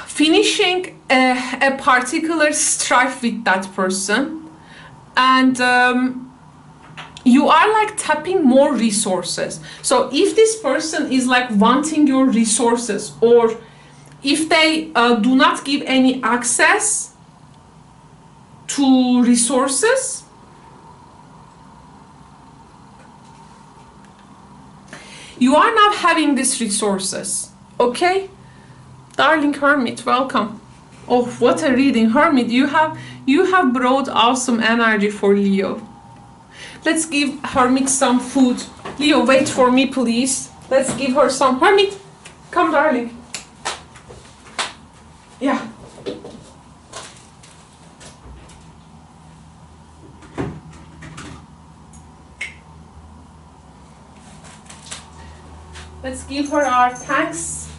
finishing a particular strife with that person, and you are like tapping more resources. So if this person is like wanting your resources, or if they do not give any access to resources, you are not having these resources, okay? Darling Hermit, welcome. Oh, what a reading. Hermit, you have brought awesome energy for Leo. Let's give Hermit some food. Leo, wait for me, please. Let's give her some. Hermit, come, darling. Yeah. Let's give her our thanks.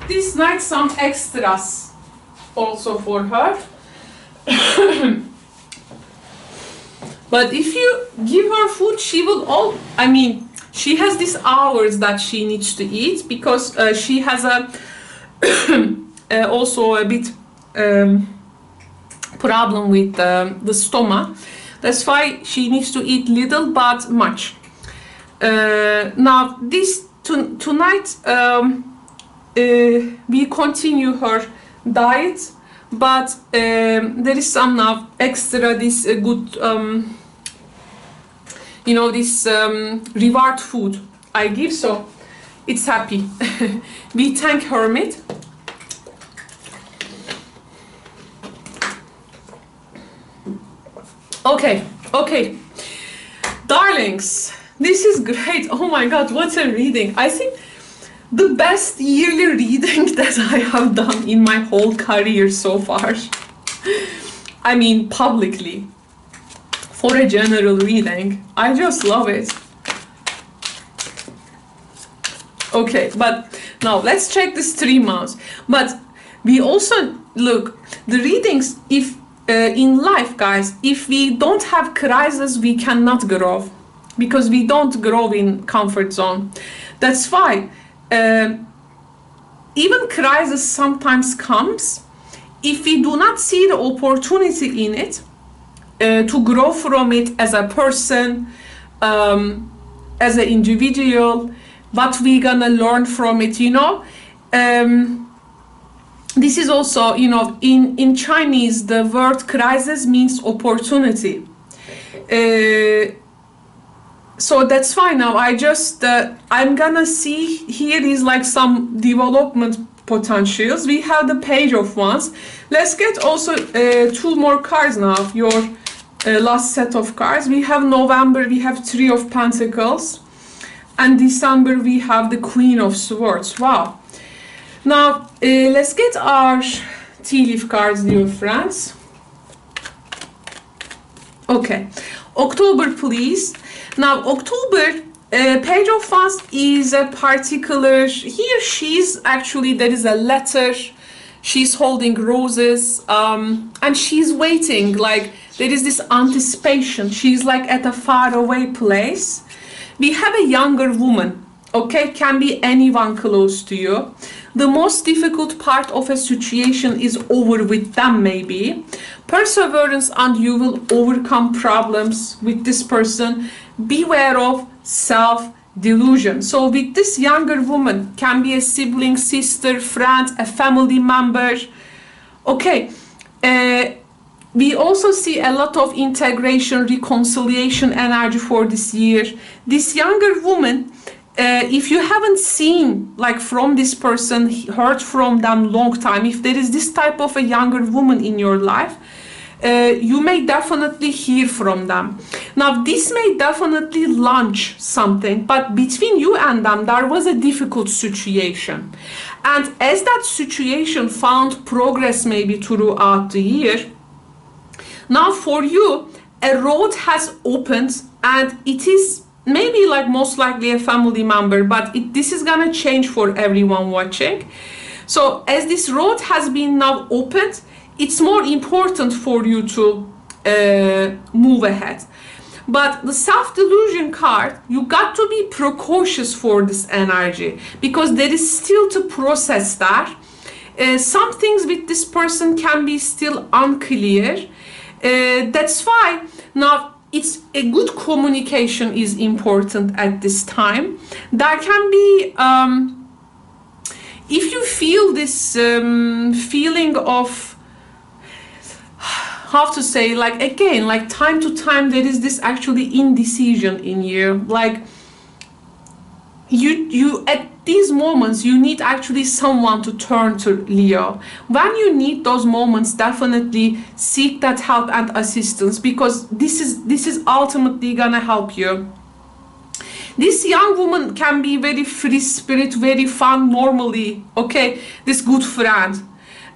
This night some extras also for her. But if you give her food, she will she has these hours that she needs to eat, because she has a also a bit problem with the stomach. That's why she needs to eat little but much. Now this tonight we continue her diet, but there is some now extra this good this reward food I give, so it's happy. We thank Hermit. Okay, darlings, this is great. Oh my god, what a reading. I think the best yearly reading that I have done in my whole career so far. I mean, publicly, for a general reading. I just love it. Okay, but now let's check this 3 months. But we also look the readings. If in life, guys, if we don't have crisis, we cannot grow, because we don't grow in comfort zone. That's why even crisis sometimes comes if we do not see the opportunity in it, to grow from it as a person, as an individual, what we gonna learn from it, this is also, in Chinese, the word crisis means opportunity. So that's fine. Now I just, I'm gonna see, here is like some development potentials. We have the Page of Wands. Let's get also 2 more cards now, your last set of cards. We have November, we have 3 of Pentacles, and December we have the Queen of Swords. Wow. Now let's get our tea leaf cards, dear friends. Okay, October, please. Now October, Page of Wands is a particular, here she's actually, there is a letter, she's holding roses, and she's waiting, like there is this anticipation. She's like at a far away place. We have a younger woman, okay, can be anyone close to you. The most difficult part of a situation is over with them, maybe. Perseverance, and you will overcome problems with this person. Beware of self delusion. So with this younger woman, can be a sibling, sister, friend, a family member. Okay, we also see a lot of integration, reconciliation energy for this year. This younger woman, if you haven't seen like from this person, heard from them long time, if there is this type of a younger woman in your life, you may definitely hear from them. Now this may definitely launch something, but between you and them there was a difficult situation, and as that situation found progress maybe throughout the year, now for you a road has opened, and it is maybe like most likely a family member, but this is gonna change for everyone watching. So as this road has been now opened, it's more important for you to move ahead. But the self-delusion card, you got to be precautious for this energy, because there is still to process that. Some things with this person can be still unclear. That's why now it's a good communication is important at this time. There can be, if you feel this feeling of, how to say, like again, like time to time there is this actually indecision in you, like you at these moments you need actually someone to turn to, Leo. When you need those moments, definitely seek that help and assistance, because this is ultimately gonna help you. This young woman can be very free spirit, very fun normally, okay, this good friend.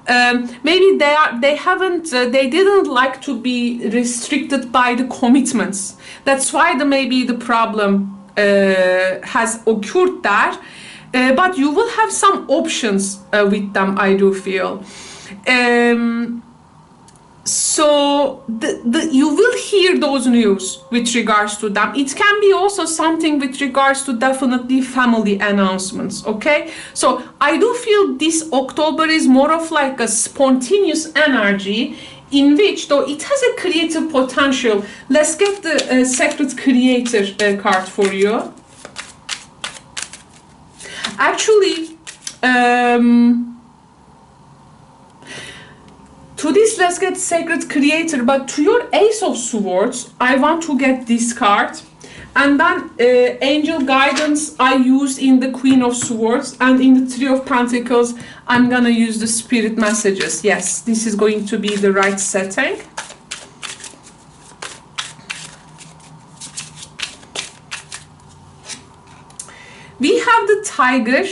Maybe they didn't like to be restricted by the commitments. That's why maybe the problem has occurred there. But you will have some options with them, I do feel. So you will hear those news with regards to them. It can be also something with regards to definitely family announcements, okay? So I do feel this October is more of like a spontaneous energy, in which, though it has a creative potential. Let's get the Sacred Creator card for you. Actually, to this, let's get Sacred Creator, but to your Ace of Swords, I want to get this card. And then Angel Guidance I used in the Queen of Swords, and in the Three of Pentacles, I'm gonna use the Spirit Messages. Yes, this is going to be the right setting. We have the Tiger.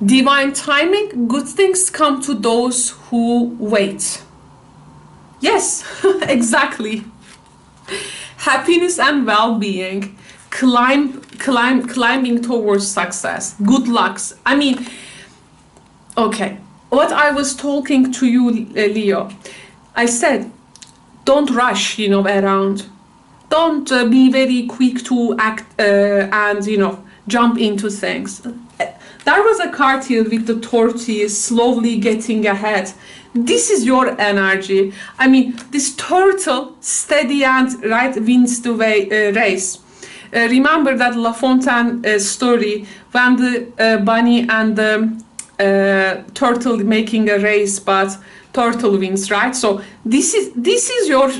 Divine timing, good things come to those who wait. Yes, exactly. Happiness and well-being, climbing towards success, good lucks. I mean, okay, what I was talking to you, Leo, I said, don't rush, around. Don't be very quick to act and, jump into things. There was a card here with the tortoise slowly getting ahead. This is your energy. I mean, this turtle steady and right wins the race. Remember that La Fontaine story when the bunny and the turtle making a race, but turtle wins, right? So this is your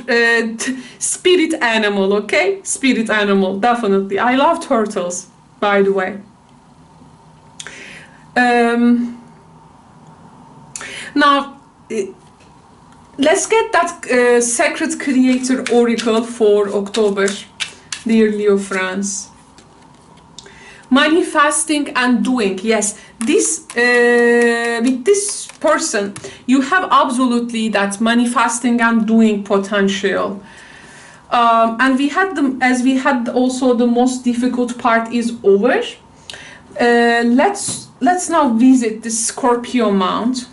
spirit animal, okay? Spirit animal, definitely. I love turtles, by the way. Now, let's get that Sacred Creator Oracle for October, dear Leo friends. Manifesting and doing. Yes, this with this person, you have absolutely that manifesting and doing potential. And we had also the most difficult part is over. Let's now visit the Scorpio mount.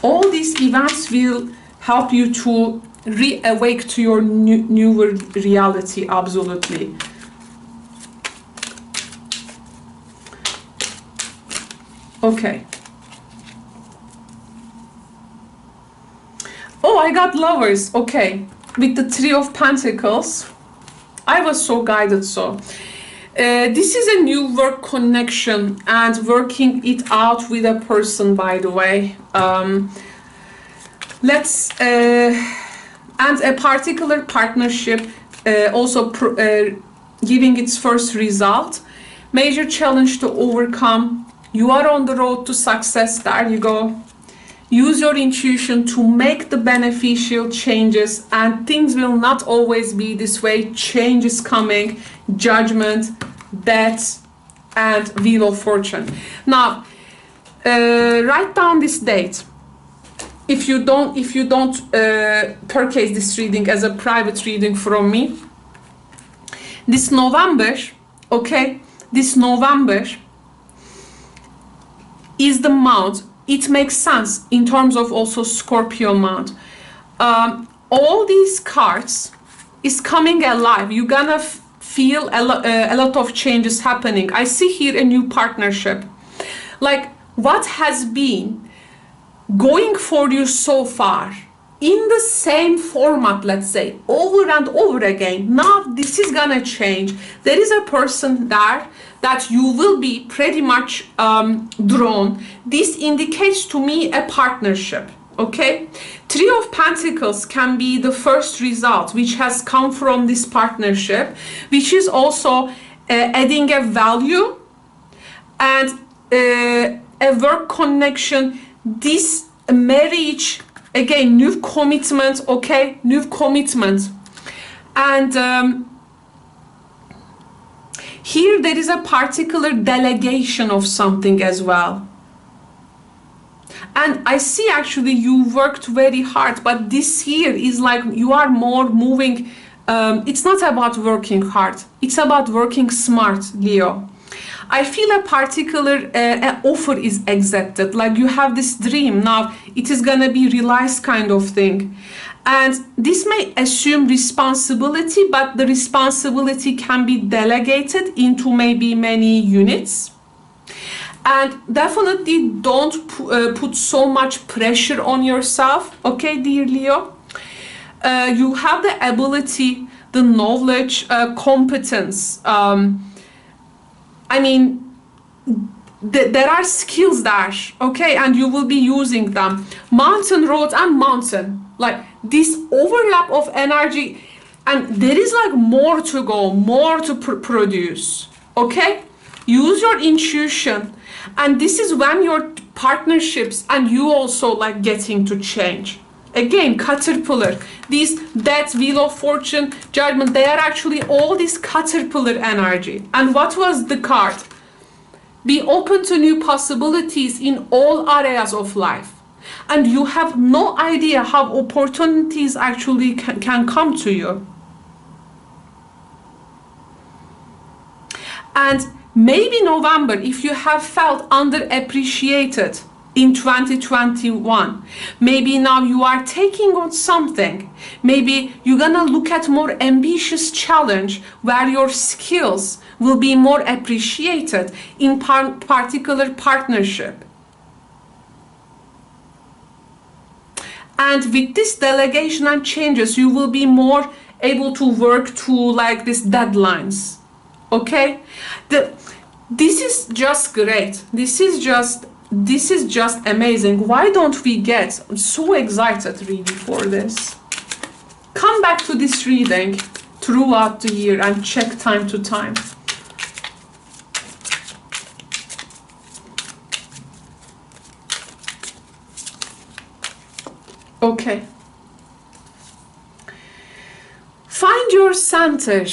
All these events will help you to re-awake to your newer reality, absolutely. Okay. Oh, I got lovers. Okay. With the Three of Pentacles. I was so guided, so. This is a new work connection and working it out with a person, by the way. And a particular partnership also giving its first result. Major challenge to overcome. You are on the road to success. There you go. Use your intuition to make the beneficial changes, and things will not always be this way. Change is coming, judgment, death, and wheel of fortune. Now, write down this date. If you don't purchase this reading as a private reading from me, this November, okay, this November is the month. It makes sense in terms of also Scorpio month. All these cards is coming alive. You're gonna feel a lot of changes happening. I see here a new partnership. Like what has been going for you so far in the same format, let's say, over and over again. Now this is gonna change. There is a person there that you will be pretty much drawn. This indicates to me a partnership, okay? Three of Pentacles can be the first result which has come from this partnership, which is also adding a value and a work connection. This marriage, again, new commitment, okay? New commitment. And here there is a particular delegation of something as well. And I see actually you worked very hard, but this here is like you are more moving. It's not about working hard. It's about working smart, Leo. I feel a particular offer is accepted. Like you have this dream. Now it is going to be realized kind of thing. And this may assume responsibility, but the responsibility can be delegated into maybe many units. And definitely don't put so much pressure on yourself, okay, dear Leo? You have the ability, the knowledge, competence. I mean, there are skills there, okay, and you will be using them. Mountain, road, and mountain. Like this overlap of energy, and there is like more to go, more to produce, okay? Use your intuition, and this is when your partnerships and you also like getting to change. Again, caterpillar, these death, wheel of fortune, judgment, they are actually all this caterpillar energy. And what was the card? Be open to new possibilities in all areas of life. And you have no idea how opportunities actually can come to you. And maybe November, if you have felt underappreciated in 2021, maybe now you are taking on something. Maybe you're gonna look at more ambitious challenge where your skills will be more appreciated in particular partnership. And with this delegation and changes, you will be more able to work to like these deadlines, okay? This is just great. This is just amazing. Why don't we get, I'm so excited really for this. Come back to this reading throughout the year and check time to time. Okay. Find your center.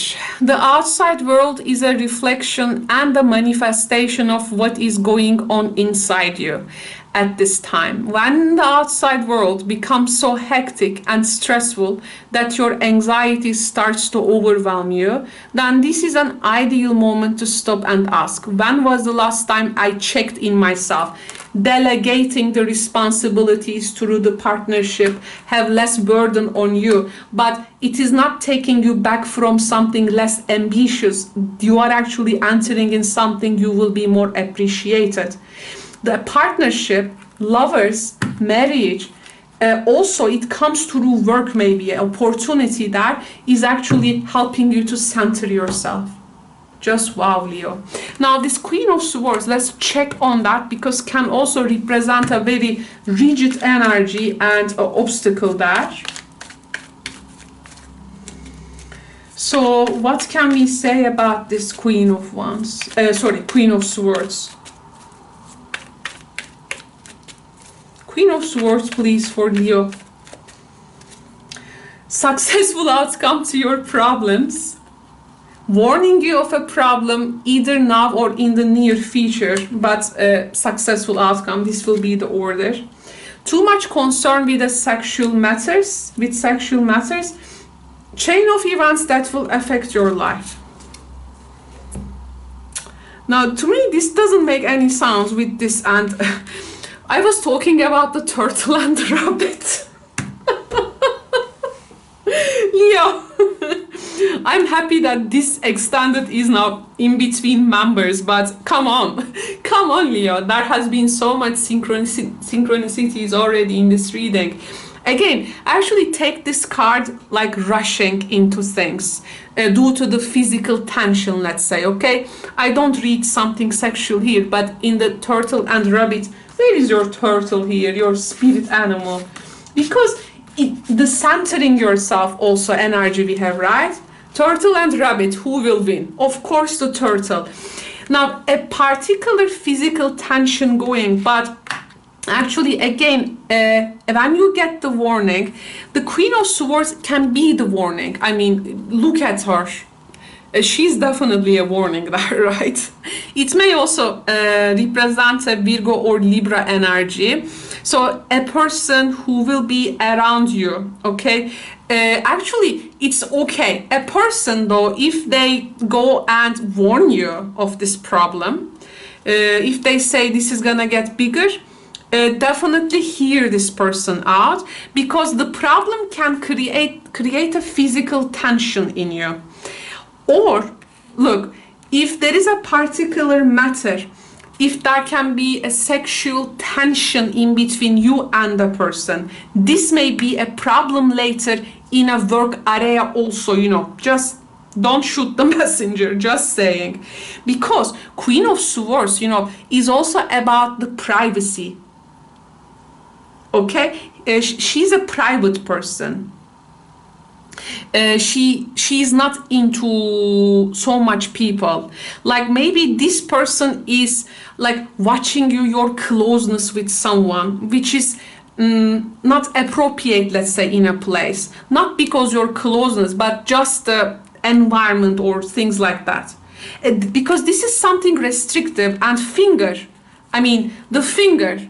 The outside world is a reflection and a manifestation of what is going on inside you at this time. When the outside world becomes so hectic and stressful that your anxiety starts to overwhelm you, then this is an ideal moment to stop and ask, when was the last time I checked in myself? Delegating the responsibilities through the partnership have less burden on you, but it is not taking you back from something less ambitious. You are actually entering in something you will be more appreciated. The partnership, lovers, marriage, Also, it comes through work, maybe an opportunity that is actually helping you to center yourself. Just wow, Leo. Now, this Queen of Swords, let's check on that, because can also represent a very rigid energy and an obstacle there. So, what can we say about this Queen of Wands? Queen of Swords. Queen of Swords, please, for Leo. Successful outcome to your problems. Warning you of a problem either now or in the near future, but a successful outcome. This will be the order. Too much concern with the sexual matters, chain of events that will affect your life. Now, to me, this doesn't make any sounds with this, and I was talking about the turtle and the rabbit. Leo, I'm happy that this extended is now in between members, but come on, Leo, there has been so much synchronicities already in this reading. Again, actually take this card like rushing into things due to the physical tension, let's say, okay? I don't read something sexual here, but in the turtle and rabbit, where is your turtle here, your spirit animal? Because the centering yourself also energy we have, right? Turtle and rabbit, who will win? Of course the turtle. Now, a particular physical tension going, but actually, again, when you get the warning, the Queen of Swords can be the warning. I mean, look at her. She's definitely a warning there, right? It may also represent a Virgo or Libra energy. So a person who will be around you, okay? Actually, it's okay. A person, though, if they go and warn you of this problem, if they say this is gonna get bigger, definitely hear this person out, because the problem can create a physical tension in you. Or, look, if there is a particular matter, if there can be a sexual tension in between you and the person, this may be a problem later in a work area also, you know, just don't shoot the messenger, just saying. Because Queen of Swords, you know, is also about the privacy. Okay? She's a private person. She's not into so much people. Like maybe this person is like watching your closeness with someone, which is not appropriate, let's say, in a place. Not because your closeness, but just the environment or things like that. Because this is something restrictive. And finger, I mean, the finger,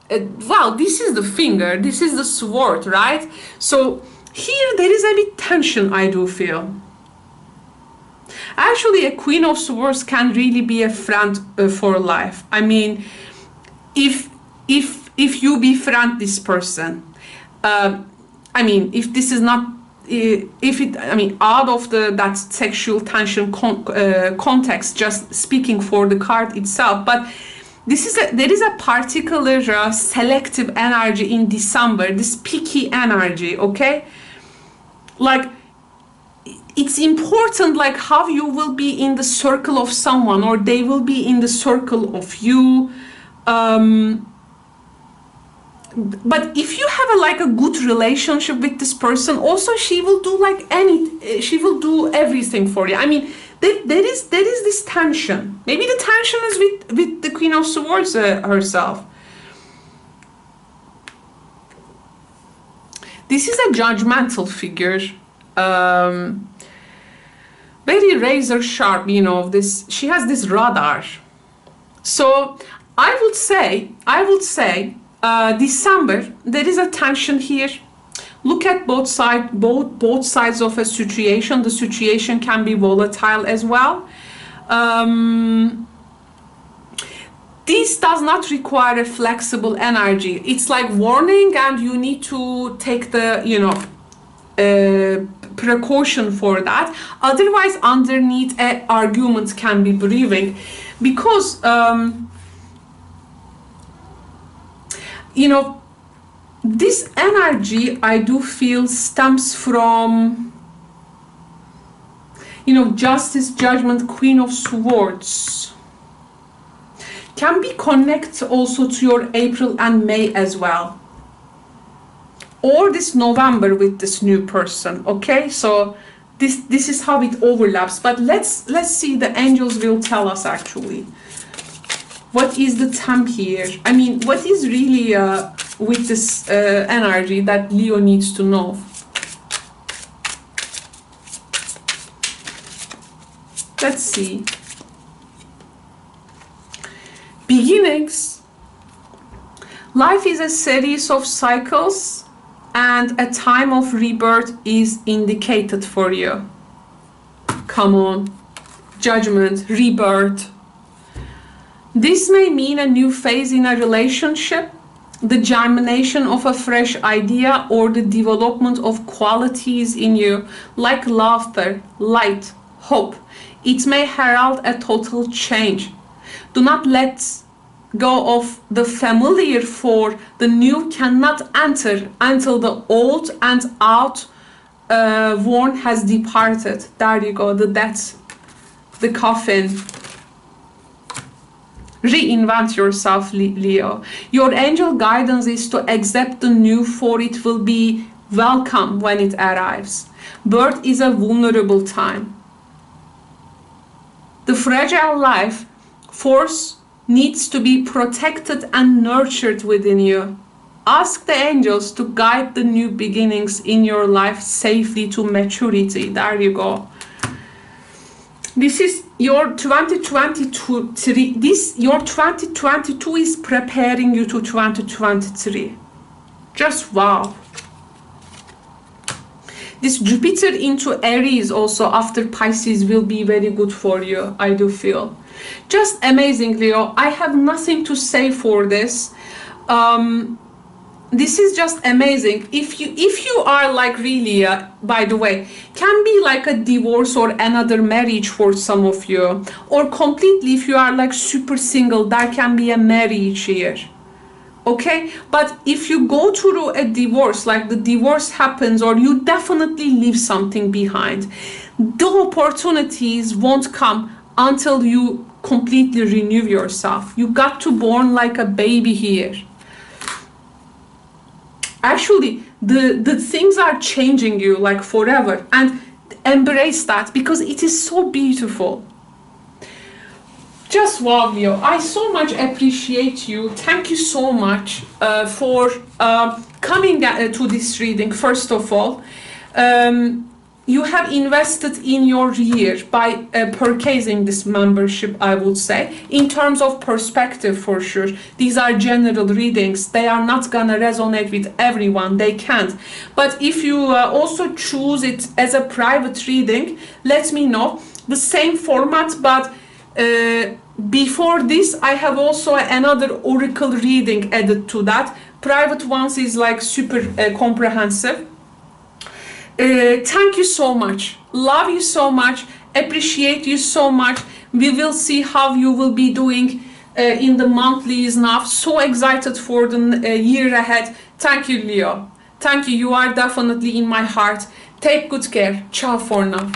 wow, this is the finger, this is the sword, right? So here there is a bit tension, I do feel. Actually, a Queen of Swords can really be a friend for life. I mean, if you befriend this person, I mean, if this is not, I mean, out of that sexual tension context, just speaking for the card itself, but there is a particular selective energy in December, this picky energy, okay? Like, it's important, like, how you will be in the circle of someone, or they will be in the circle of you. But if you have a good relationship with this person, also she will do she will do everything for you. I mean, there is this tension. Maybe the tension is with the Queen of Swords herself. This is a judgmental figure, very razor sharp, you know, she has this radar. So I would say December, there is a tension here. Look at both sides of a situation. The situation can be volatile as well. This does not require a flexible energy. It's like warning, and you need to take the, you know, precaution for that. Otherwise, underneath an argument can be brewing, because you know, this energy I do feel stems from, justice, judgment, Queen of Swords. Can be connected also to your April and May as well. Or this November with this new person, okay? So this is how it overlaps. But let's see, the angels will tell us actually. What is the temp here? I mean, what is really with this energy that Leo needs to know? Let's see. Beginnings. Life is a series of cycles, and a time of rebirth is indicated for you. Come on. Judgment, rebirth. This may mean a new phase in a relationship, the germination of a fresh idea, or the development of qualities in you, like laughter, light, hope. It may herald a total change. Do not let go of the familiar, for the new cannot enter until the old and outworn has departed. There you go, the death, the coffin. Reinvent yourself, Leo. Your angel guidance is to accept the new, for it will be welcome when it arrives. Birth is a vulnerable time. The fragile life force needs to be protected and nurtured within you. Ask the angels to guide the new beginnings in your life safely to maturity. There you go. This is your 2022. Your 2022 is preparing you to 2023. Just wow. This Jupiter into Aries also after Pisces will be very good for you, I do feel. Just amazing, Leo. I have nothing to say for this. This is just amazing. If you are like really, by the way, can be like a divorce or another marriage for some of you, or completely if you are like super single, there can be a marriage here. Okay, but if you go through a divorce, like the divorce happens, or you definitely leave something behind, the opportunities won't come until you completely renew yourself. You got to born like a baby here. Actually, the things are changing you like forever, and embrace that because it is so beautiful. Just wow, Leo. I so much appreciate you. Thank you so much for coming to this reading. First of all, you have invested in your year by purchasing this membership, I would say. In terms of perspective, for sure. These are general readings. They are not gonna resonate with everyone. They can't. But if you also choose it as a private reading, let me know. The same format, but before this I have also another oracle reading added to that. Private ones is like super comprehensive. Thank you so much. Love you so much. Appreciate you so much. We will see how you will be doing in the monthlies now. So excited for the year ahead. Thank you, Leo. Thank you. You are definitely in my heart. Take good care. Ciao for now.